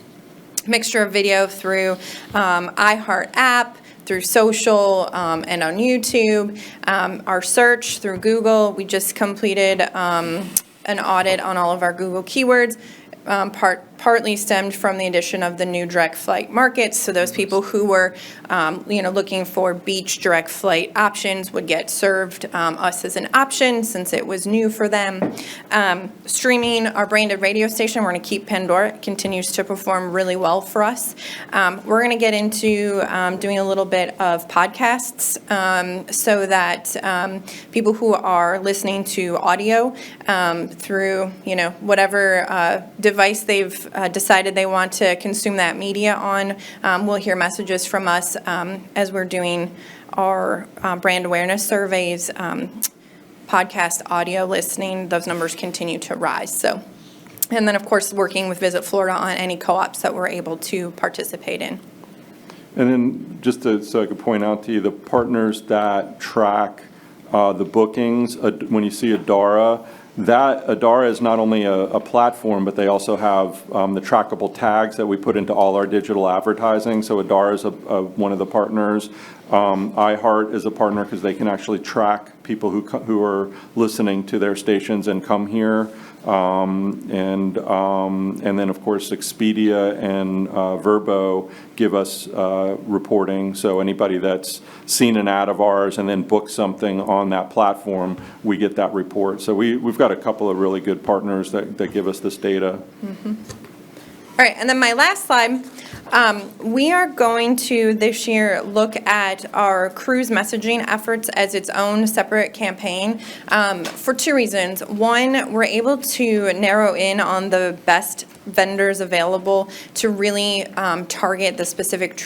Mixture of video through iHeart app, through social, and on YouTube. Our search through Google. We just completed an audit on all of our Google keywords. Partly stemmed from the addition of the new direct flight markets. So those people who were, looking for beach direct flight options would get served us as an option since it was new for them. Streaming our branded radio station, we're going to keep Pandora. It continues to perform really well for us. We're going to get into doing a little bit of podcasts so that people who are listening to audio through, whatever device they've they've decided they want to consume that media on. We'll hear messages from us as we're doing our brand awareness surveys, podcast audio listening. Those numbers continue to rise. So, and then, of course, working with Visit Florida on any co-ops that we're able to participate in. And then just so I could point out to you, the partners that track the bookings, when you see Adara, that Adara is not only a platform, but they also have the trackable tags that we put into all our digital advertising. So Adara is one of the partners. iHeart is a partner because they can actually track people who are listening to their stations and come here. And then, of course, Expedia and Vrbo give us reporting. So anybody that's seen an ad of ours and then booked something on that platform, we get that report. So we've got a couple of really good partners that give us this data. Mm-hmm. All right, and then my last slide. We are going to this year look at our cruise messaging efforts as its own separate campaign for two reasons. One, we're able to narrow in on the best vendors available to really target the specific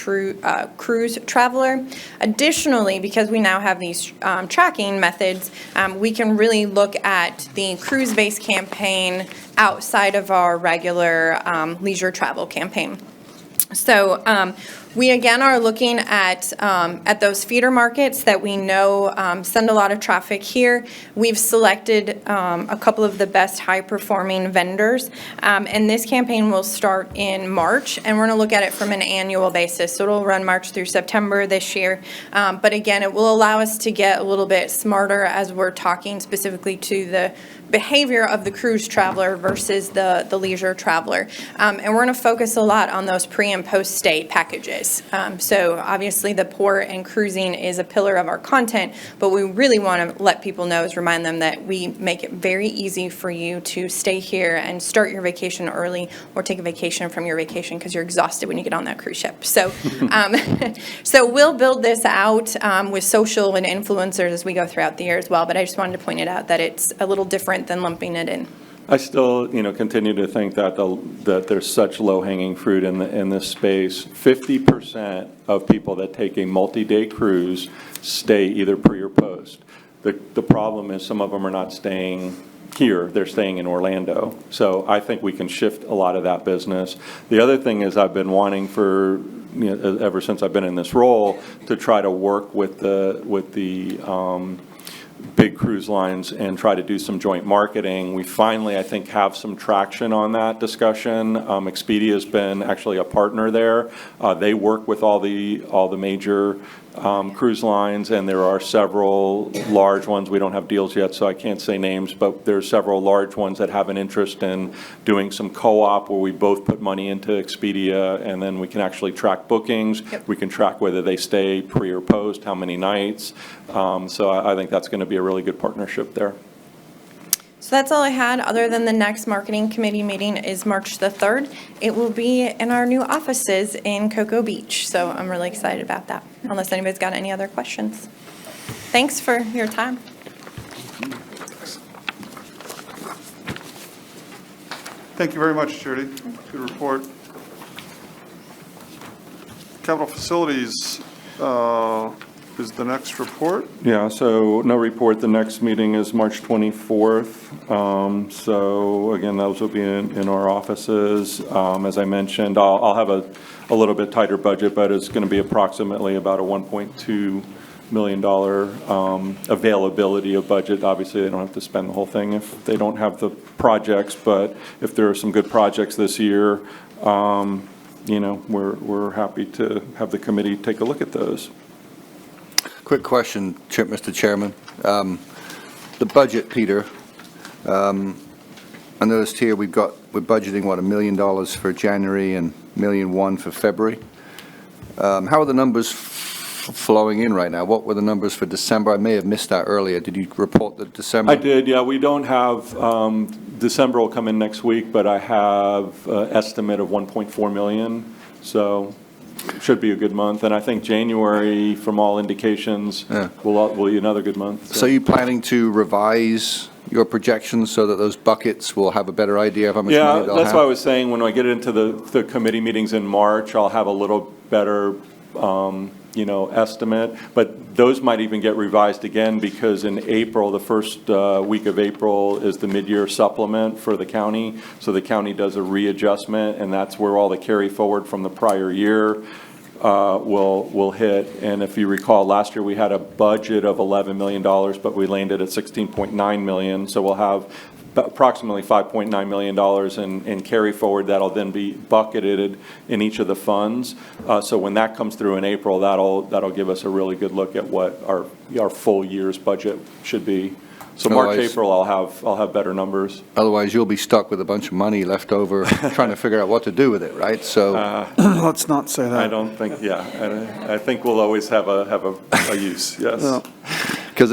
cruise traveler. Additionally, because we now have these tracking methods, we can really look at the cruise-based campaign outside of our regular leisure travel campaign. So we again are looking at those feeder markets that we know send a lot of traffic here. We've selected a couple of the best high-performing vendors, and this campaign will start in March, and we're going to look at it from an annual basis. So it'll run March through September this year, but again, it will allow us to get a little bit smarter as we're talking specifically to the behavior of the cruise traveler versus the leisure traveler. And we're going to focus a lot on those pre- and post-stay packages. So obviously the port and cruising is a pillar of our content, but we really want to let people know, remind them that we make it very easy for you to stay here and start your vacation early or take a vacation from your vacation because you're exhausted when you get on that cruise ship. So, so we'll build this out with social and influencers as we go throughout the year as well, but I just wanted to point it out that it's a little different than lumping it in. I still, continue to think that that there's such low-hanging fruit in this space. 50% of people that take a multi-day cruise stay either pre or post. The problem is some of them are not staying here; they're staying in Orlando. So I think we can shift a lot of that business. The other thing is I've been wanting for ever since I've been in this role to try to work with the big cruise lines and try to do some joint marketing. We finally, I think, have some traction on that discussion. Expedia has been actually a partner there. They work with all the major cruise lines, and there are several large ones. We don't have deals yet, so I can't say names, but there's several large ones that have an interest in doing some co-op where we both put money into Expedia, and then we can actually track bookings. Yep. We can track whether they stay pre or post, how many nights. So I think that's going to be a really good partnership there. So that's all I had, other than the next marketing committee meeting is March the 3rd. It will be in our new offices in Cocoa Beach, so I'm really excited about that, unless anybody's got any other questions. Thanks for your time. Thank you very much, Judy. Good report. Capital Facilities is the next report. Yeah, so no report. The next meeting is March 24th. So again, those will be in our offices. As I mentioned, I'll have a little bit tighter budget, but it's going to be approximately about a $1.2 million availability of budget. Obviously, they don't have to spend the whole thing if they don't have the projects, but if there are some good projects this year, we're happy to have the committee take a look at those. Quick question, Mr. Chairman. The budget, Peter, I noticed here we're budgeting, $1 million for January and $1.1 million for February. How are the numbers flowing in right now? What were the numbers for December? I may have missed that earlier. Did you report the December? I did, yeah. We don't have, December will come in next week, but I have an estimate of $1.4 million. So should be a good month. And I think January, from all indications, will be another good month. So you planning to revise your projections so that those buckets will have a better idea of how much money they'll have? Yeah, that's why I was saying when I get into the committee meetings in March, I'll have a little better, estimate. But those might even get revised again because in April, the first week of April is the mid-year supplement for the county. So the county does a readjustment, and that's where all the carry forward from the prior year will hit. And if you recall, last year we had a budget of $11 million, but we landed at $16.9 million. So we'll have approximately $5.9 million in carry forward that'll then be bucketed in each of the funds. So when that comes through in April, that'll give us a really good look at what our full year's budget should be. So March, Otherwise- April, I'll have better numbers. Otherwise, you'll be stuck with a bunch of money left over trying to figure out what to do with it, right? So Let's not say that. I don't think, I think we'll always have a use, yes. Yeah. because,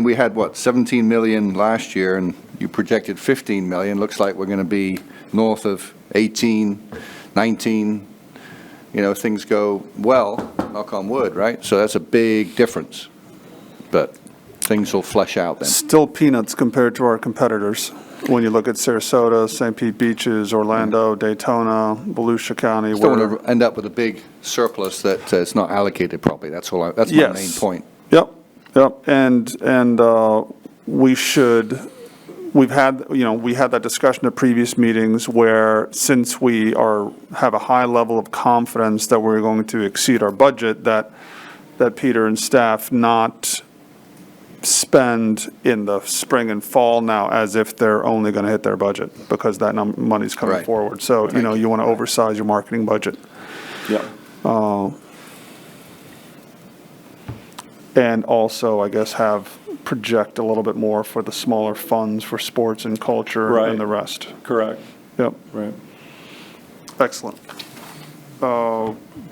we had, 17 million last year, and you projected 15 million. Looks like we're going to be north of 18, 19. Things go well, knock on wood, right? So that's a big difference. But things will flesh out then. Still peanuts compared to our competitors. When you look at Sarasota, St. Pete Beaches, Orlando, Daytona, Volusia County. Still want to end up with a big surplus that it's not allocated properly. That's all. That's my main point. Yep. And we've had, we had that discussion at previous meetings where since we have a high level of confidence that we're going to exceed our budget, that Peter and staff not spend in the spring and fall now as if they're only going to hit their budget because that money's coming Right. forward. So, you want to oversize your marketing budget. Yeah. And also, I guess, project a little bit more for the smaller funds for sports and culture Right. and the rest. Correct. Yep. Right. Excellent.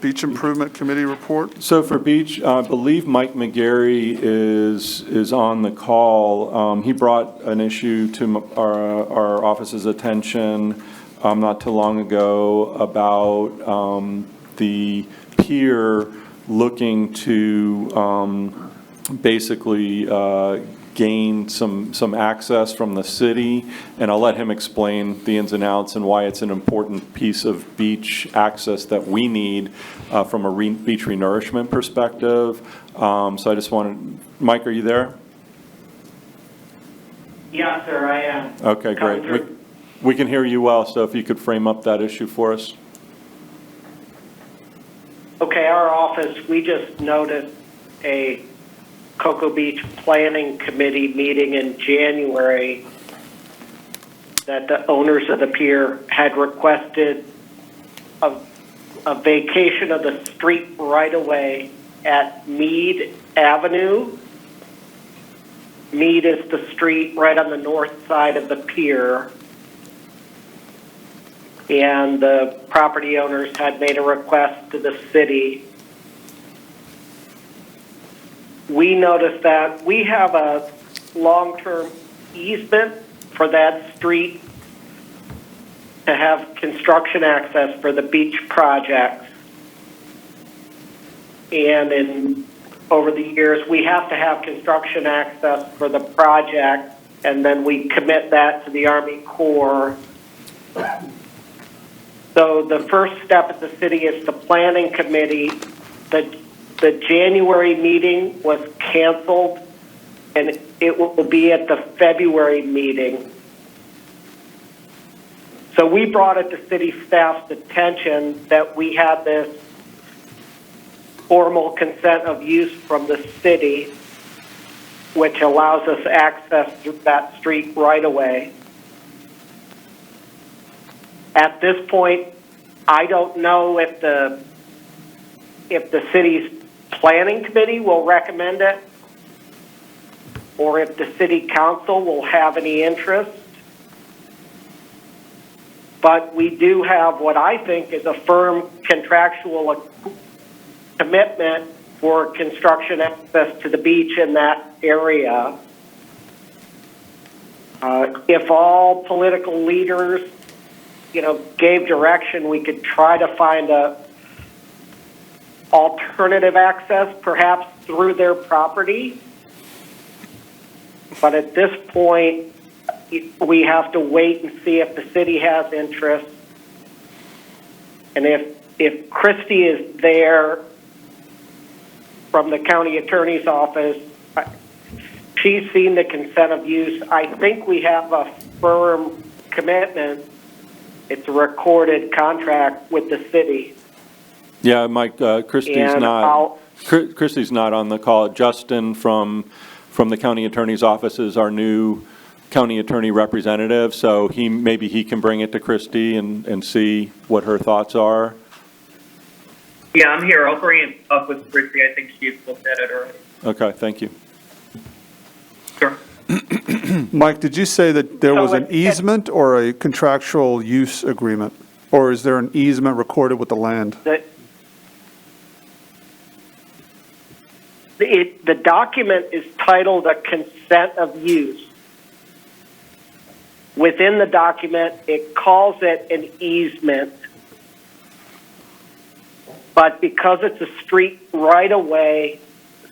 Beach Improvement Committee report? So for Beach, I believe Mike McGarry is on the call. He brought an issue to our office's attention not too long ago about the pier looking to basically gain some access from the city, and I'll let him explain the ins and outs and why it's an important piece of beach access that we need from a beach renourishment perspective. So I just wanted, Mike, are you there? Yeah, sir, I am. Okay, great. We can hear you well, so if you could frame up that issue for us. Okay, our office, we just noticed a Cocoa Beach Planning Committee meeting in January that the owners of the pier had requested a vacation of the street right away at Mead Avenue. Mead is the street right on the north side of the pier. And the property owners had made a request to the city. We noticed that we have a long-term easement for that street to have construction access for the beach projects. And over the years, we have to have construction access for the project, and then we commit that to the Army Corps. So the first step at the city is the planning committee. The January meeting was canceled, and it will be at the February meeting. So we brought it to city staff's attention that we had this formal consent of use from the city, which allows us access to that street right away. At this point, I don't know if the city's planning committee will recommend it or if the city council will have any interest. But we do have what I think is a firm contractual commitment for construction access to the beach in that area. If all political leaders, gave direction, we could try to find alternative access, perhaps through their property. But at this point, we have to wait and see if the city has interest. And if Christie is there from the county attorney's office, she's seen the consent of use. I think we have a firm commitment. It's a recorded contract with the city. Yeah, Mike, Christie's And not, Christie's not on the call. Justin from the county attorney's office is our new county attorney representative, so maybe he can bring it to Christie and see what her thoughts are. Yeah, I'm here. I'll bring it up with Christie. I think she's looked at it already. Okay, thank you. Sure. Mike, did you say that there was an easement or a contractual use agreement? Or is there an easement recorded with the land? The document is titled a consent of use. Within the document, it calls it an easement. But because it's a street right away,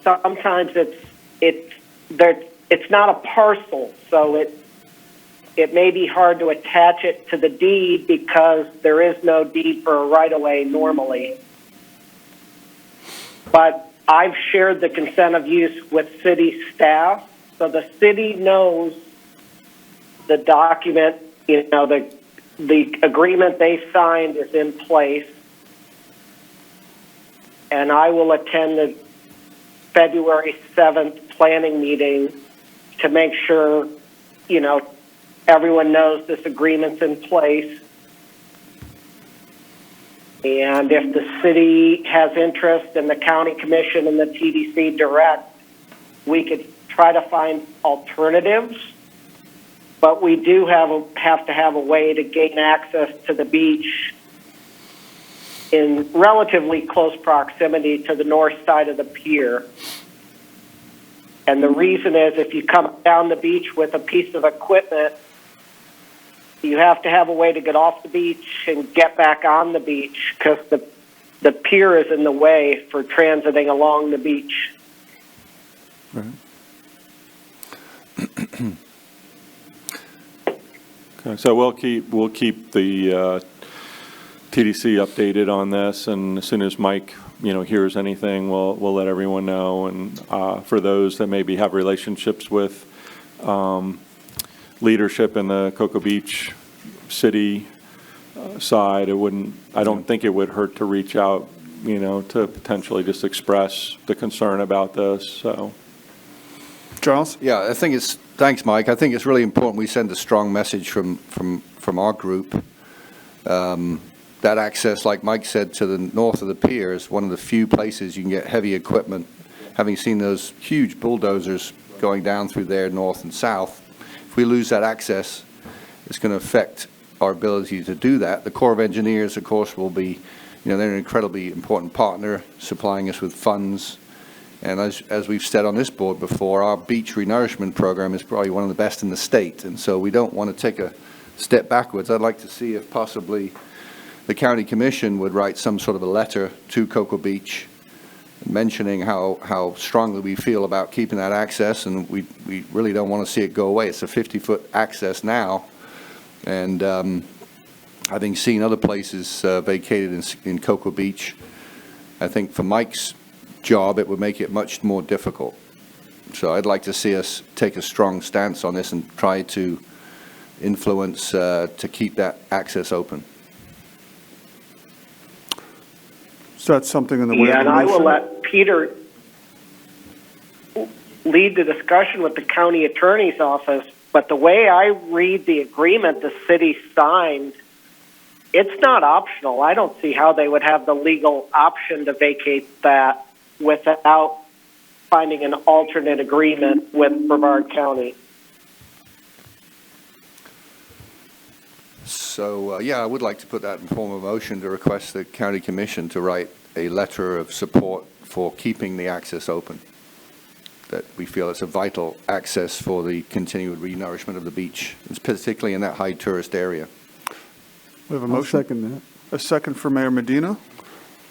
sometimes it's not a parcel, so it may be hard to attach it to the deed because there is no deed for a right of way normally. But I've shared the consent of use with city staff, so the city knows the document, the agreement they signed is in place. And I will attend the February 7th planning meeting to make sure, everyone knows this agreement's in place. And if the city has interest and the county commission and the TDC direct, we could try to find alternatives. But we do have to have a way to gain access to the beach in relatively close proximity to the north side of the pier. And the reason is if you come down the beach with a piece of equipment, you have to have a way to get off the beach and get back on the beach because the pier is in the way for transiting along the beach. Right. Okay, so we'll keep the TDC updated on this, and as soon as Mike, hears anything, we'll let everyone know. And for those that maybe have relationships with leadership in the Cocoa Beach city side, I don't think it would hurt to reach out, to potentially just express the concern about this. So, Charles? Yeah, thanks, Mike. I think it's really important we send a strong message from our group. That access, like Mike said, to the north of the pier is one of the few places you can get heavy equipment. Having seen those huge bulldozers going down through there north and south, if we lose that access, it's going to affect our ability to do that. The Corps of Engineers, of course, will be, they're an incredibly important partner, supplying us with funds. And as we've said on this board before, our beach renourishment program is probably one of the best in the state. And so we don't want to take a step backwards. I'd like to see if possibly the county commission would write some sort of a letter to Cocoa Beach mentioning how strongly we feel about keeping that access, and we really don't want to see it go away. It's a 50-foot access now, and having seen other places vacated in Cocoa Beach, I think for Mike's job it would make it much more difficult. So I'd like to see us take a strong stance on this and try to influence to keep that access open. Is that something in the way of a And I will motion? let Peter lead the discussion with the county attorney's office, but the way I read the agreement the city signed, it's not optional. I don't see how they would have the legal option to vacate that without finding an alternate agreement with Brevard County. So, yeah, I would like to put that in form of motion to request the county commission to write a letter of support for keeping the access open, that we feel it's a vital access for the continued renourishment of the beach, particularly in that high tourist area. We have a I'll motion. second that. A second for Mayor Medina.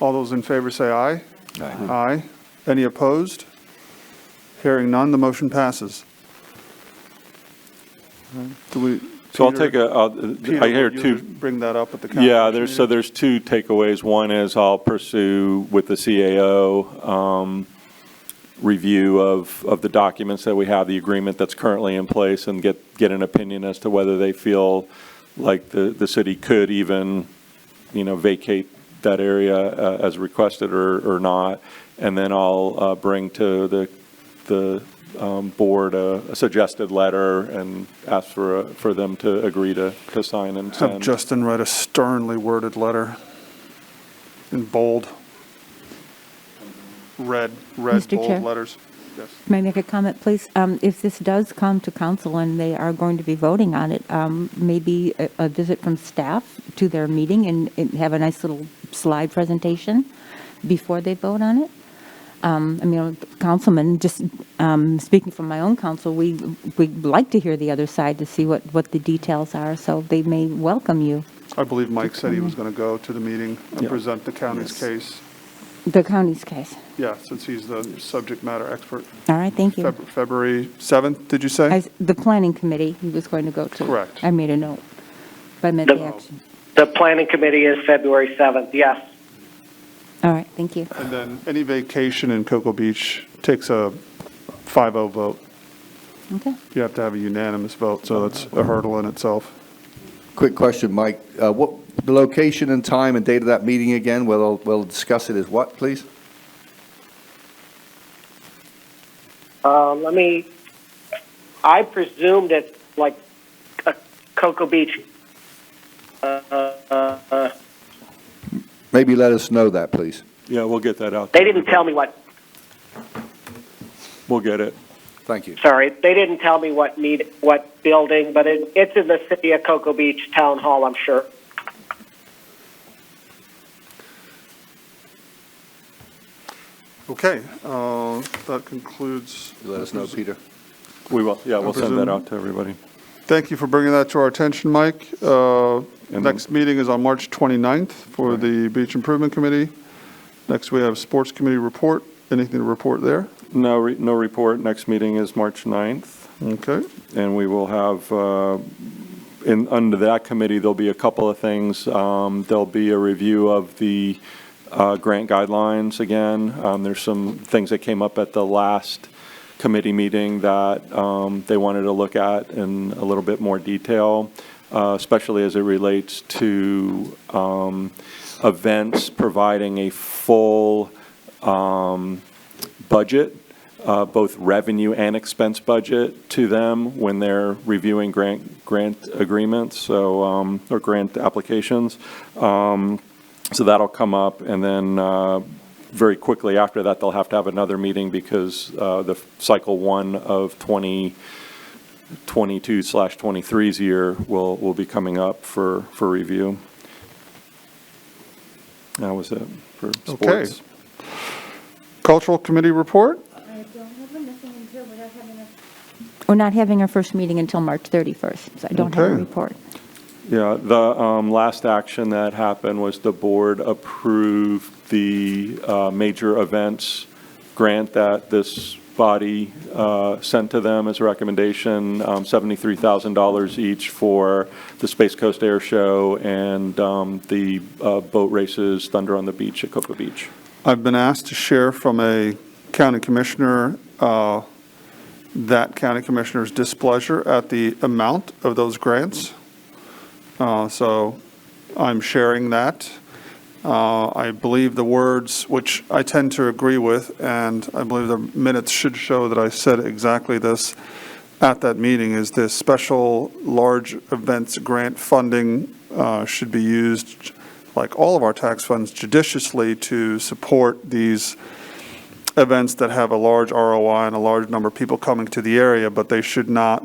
All those in favor say aye. Aye. Any opposed? Hearing none, the motion passes. Do we? So I'll Peter- take a, Peter, I hear will you two. just bring that up at the county Yeah, commission there's 2 takeaways. One is I'll pursue with the CAO review of the documents that we have, the agreement that's currently in place, and get an opinion as to whether they feel like the city could even, vacate that area as requested or not. And then I'll bring to the board a suggested letter and ask for them to agree to sign and Have send. Justin write a sternly worded letter in bold, red Mr. Chair. bold letters. Yes. May I make a comment, please? If this does come to council and they are going to be voting on it, maybe a visit from staff to their meeting and have a nice little slide presentation before they vote on it. Councilman, just speaking from my own council, we'd like to hear the other side to see what the details are, so they may welcome you. I believe Mike said he was going to go to the meeting and Yeah. present the county's case. The county's case. Yeah, since he's the subject matter expert. All right, thank you. February 7th, did you say? The planning committee he was going to go to. Correct. I made a note, but I meant the action. The planning committee is February 7th, yes. All right, thank you. And then any vacation in Cocoa Beach takes a 5-0 vote. Okay. You have to have a unanimous vote, so that's a hurdle in itself. Quick question, Mike. What the location and time and date of that meeting again? We'll discuss it as what, please? I presumed it's like Cocoa Beach. Maybe let us know that, please. Yeah, we'll get that out. They didn't tell me what, We'll get it. Thank you. sorry, they didn't tell me what building, but it's in the city of Cocoa Beach Town Hall, I'm sure. Okay, that concludes. You let us know, Peter. We will, yeah, we'll send that presume- out to everybody. Thank you for bringing that to our attention, Mike. Next meeting is on March 29th for the Beach Improvement Committee. Next, we have Sports Committee report. Anything to report there? No report. Next meeting is March 9th. Okay. And we will have, under that committee, there'll be a couple of things. There'll be a review of the grant guidelines again. There's some things that came up at the last committee meeting that they wanted to look at in a little bit more detail, especially as it relates to events providing a full budget, both revenue and expense budget to them when they're reviewing grant agreements, so or grant applications. So that'll come up, and then very quickly after that, they'll have to have another meeting because the cycle 1 of 2022/23's year will be coming up for review. That was it for Okay. sports. Cultural Committee report? We're not having our first meeting until March 31st, so I don't have a Okay. report. Yeah, the last action that happened was the board approved the major events grant that this body sent to them as a recommendation, $73,000 each for the Space Coast Air Show and the boat races Thunder on the Beach at Cocoa Beach. I've been asked to share from a county commissioner that county commissioner's displeasure at the amount of those grants. So I'm sharing that. I believe the words, which I tend to agree with, and I believe the minutes should show that I said exactly this at that meeting, is this special large events grant funding should be used, like all of our tax funds, judiciously to support these events that have a large ROI and a large number of people coming to the area, but they should not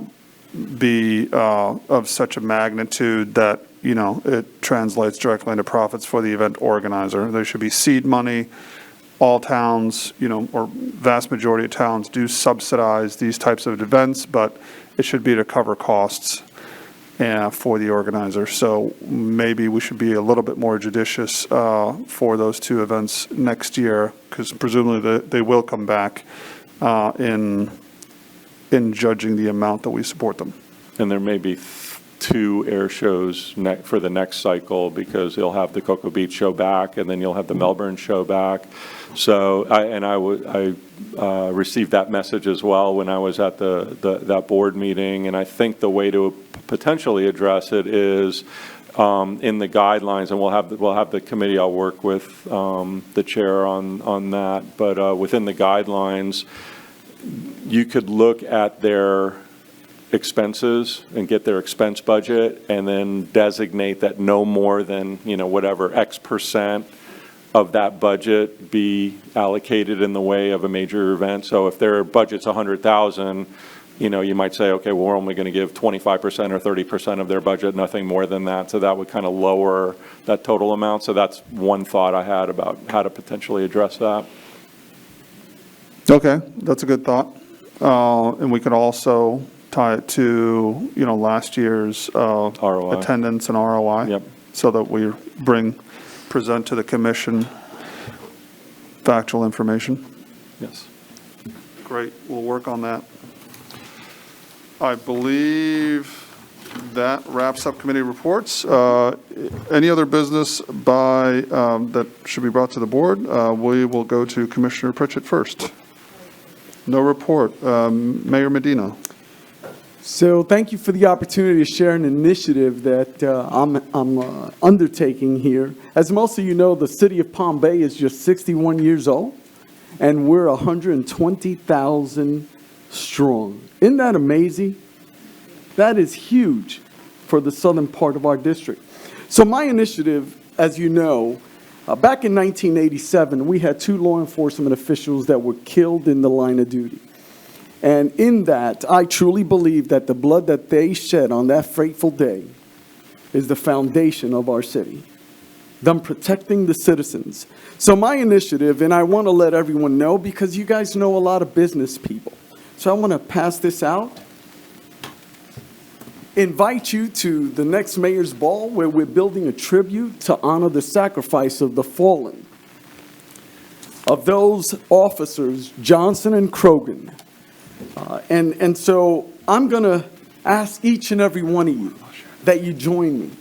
be of such a magnitude that, it translates directly into profits for the event organizer. There should be seed money. All towns, or vast majority of towns do subsidize these types of events, but it should be to cover costs. for the organizer. So maybe we should be a little bit more judicious for those two events next year, because presumably they will come back in judging the amount that we support them. And there may be two air shows for the next cycle, because you'll have the Cocoa Beach show back, and then you'll have the Melbourne show back. So I received that message as well when I was at that board meeting, and I think the way to potentially address it is in the guidelines, and we'll have the committee. I'll work with the chair on that, but within the guidelines, you could look at their expenses and get their expense budget, and then designate that no more than, whatever X% of that budget be allocated in the way of a major event. So if their budget's 100,000, you might say, okay, well, we're only going to give 25% or 30% of their budget, nothing more than that. So that would kind of lower that total amount. So that's one thought I had about how to potentially address that. Okay, that's a good thought. And we could also tie it to, last year's ROI. attendance and ROI. Yep. So that we present to the commission factual information. Yes. Great, we'll work on that. I believe that wraps up committee reports. Any other business that should be brought to the board? We will go to Commissioner Pritchett first. No report. Mayor Medina. So thank you for the opportunity to share an initiative that I'm undertaking here. As most of you know, the city of Palm Bay is just 61 years old, and we're 120,000 strong. Isn't that amazing? That is huge for the southern part of our district. So my initiative, as you know, back in 1987, we had 2 law enforcement officials that were killed in the line of duty. And in that, I truly believe that the blood that they shed on that fateful day is the foundation of our city, them protecting the citizens. So my initiative, and I want to let everyone know, because you guys know a lot of business people, so I want to pass this out. Invite you to the next Mayor's Ball, where we're building a tribute to honor the sacrifice of the fallen, of those officers, Johnson and Krogan. And so I'm going to ask each and every one of you that you join me.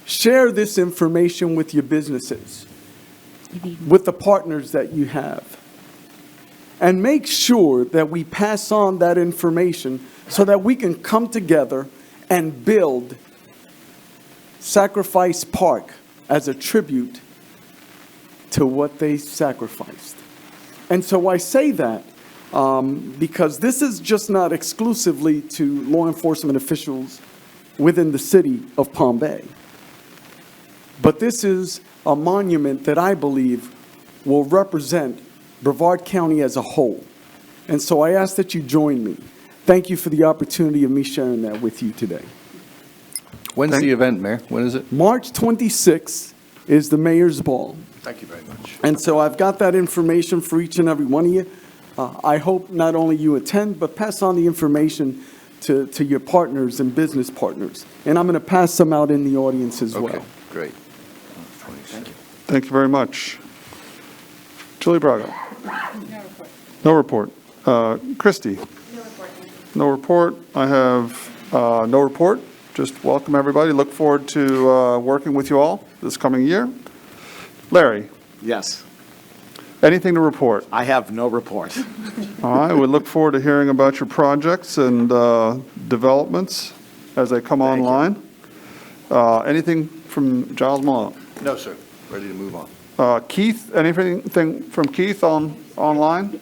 Share this information with your businesses, with the partners that you have. And make sure that we pass on that information so that we can come together and build Sacrifice Park as a tribute to what they sacrificed. And so I say that because this is just not exclusively to law enforcement officials within the city of Palm Bay. But this is a monument that I believe will represent Brevard County as a whole. And so I ask that you join me. Thank you for the opportunity of me sharing that with you today. When's the event, Mayor? When is it? March 26th is the Mayor's Ball. Thank you very much. And so I've got that information for each and every one of you. I hope not only you attend, but pass on the information to your partners and business partners. And I'm going to pass some out in the audience as well. Okay, great. Thank you. Thank you very much. Julie Braga. No report. Christie. No report. No report. I have no report. Just welcome everybody. Look forward to working with you all this coming year. Larry. Yes. Anything to report? I have no report. All right. We look forward to hearing about your projects and developments as they come online. Anything from Giles Mullen? No, sir. Ready to move on. Keith, anything from Keith online?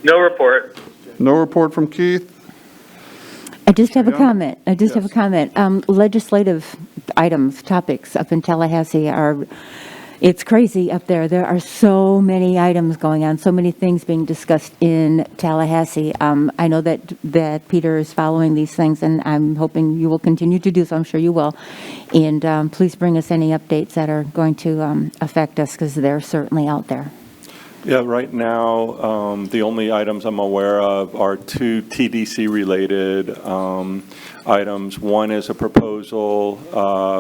No report. No report from Keith. I just have a comment. Legislative items, topics up in Tallahassee it's crazy up there. There are so many items going on, so many things being discussed in Tallahassee. I know that Peter is following these things, and I'm hoping you will continue to do so. I'm sure you will. And please bring us any updates that are going to affect us, because they're certainly out there. Yeah, right now, the only items I'm aware of are two TDC-related items. One is a proposal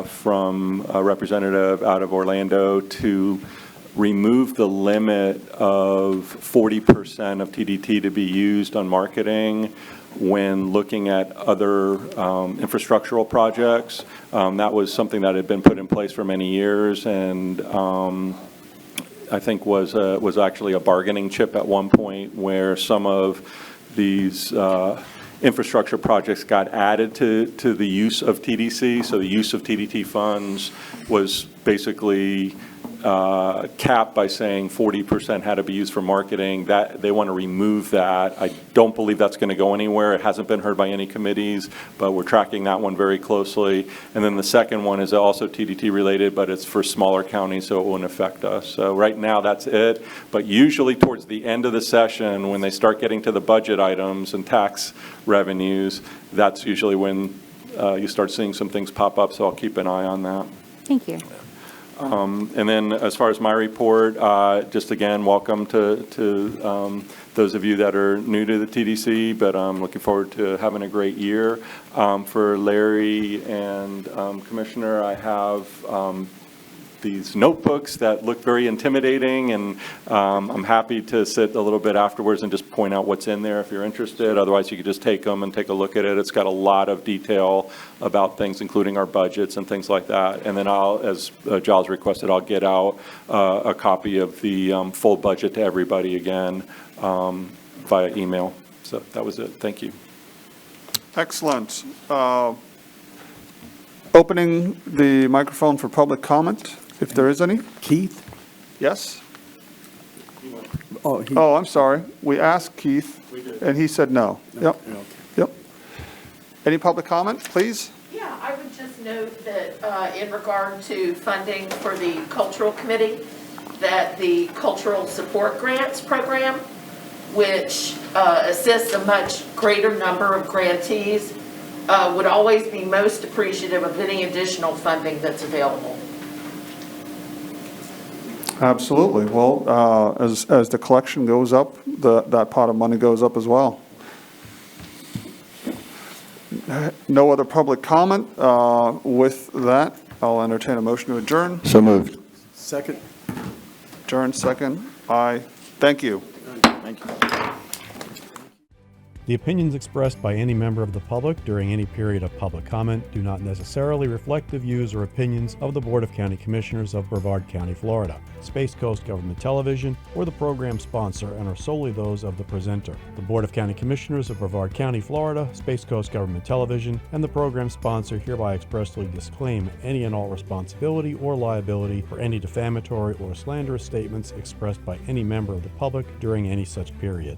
from a representative out of Orlando to remove the limit of 40% of TDT to be used on marketing when looking at other infrastructural projects. That was something that had been put in place for many years, and I think was actually a bargaining chip at one point where some of these infrastructure projects got added to the use of TDC. So the use of TDT funds was basically capped by saying 40% had to be used for marketing. That they want to remove that. I don't believe that's going to go anywhere. It hasn't been heard by any committees, but we're tracking that one very closely. And then the second one is also TDT related, but it's for smaller counties, so it won't affect us. So right now that's it. But usually towards the end of the session, when they start getting to the budget items and tax revenues, that's usually when you start seeing some things pop up. So I'll keep an eye on that. Thank you. And then as far as my report, just again, welcome to those of you that are new to the TDC, but I'm looking forward to having a great year. For Larry and Commissioner, I have these notebooks that look very intimidating, and I'm happy to sit a little bit afterwards and just point out what's in there if you're interested. Otherwise, you could just take them and take a look at it. It's got a lot of detail about things, including our budgets and things like that. And then I'll, as Giles requested, I'll get out a copy of the full budget to everybody again via email. So that was it. Thank you. Excellent. Opening the microphone for public comment, if there is any. Keith? Yes? Oh, Oh, I'm sorry. We asked Keith, and he said no. Yep. Yep. Any public comment, please? Yeah, I would just note that in regard to funding for the cultural committee, that the cultural support grants program, which assists a much greater number of grantees, would always be most appreciative of any additional funding that's available. Absolutely. Well, as the collection goes up, that pot of money goes up as well. No other public comment. With that, I'll entertain a motion to adjourn. So moved. Second. Adjourn, second. Aye. Thank you. Thank you. The opinions expressed by any member of the public during any period of public comment do not necessarily reflect the views or opinions of the Board of County Commissioners of Brevard County, Florida, Space Coast Government Television, or the program sponsor, and are solely those of the presenter. The Board of County Commissioners of Brevard County, Florida, Space Coast Government Television, and the program sponsor hereby expressly disclaim any and all responsibility or liability for any defamatory or slanderous statements expressed by any member of the public during any such period.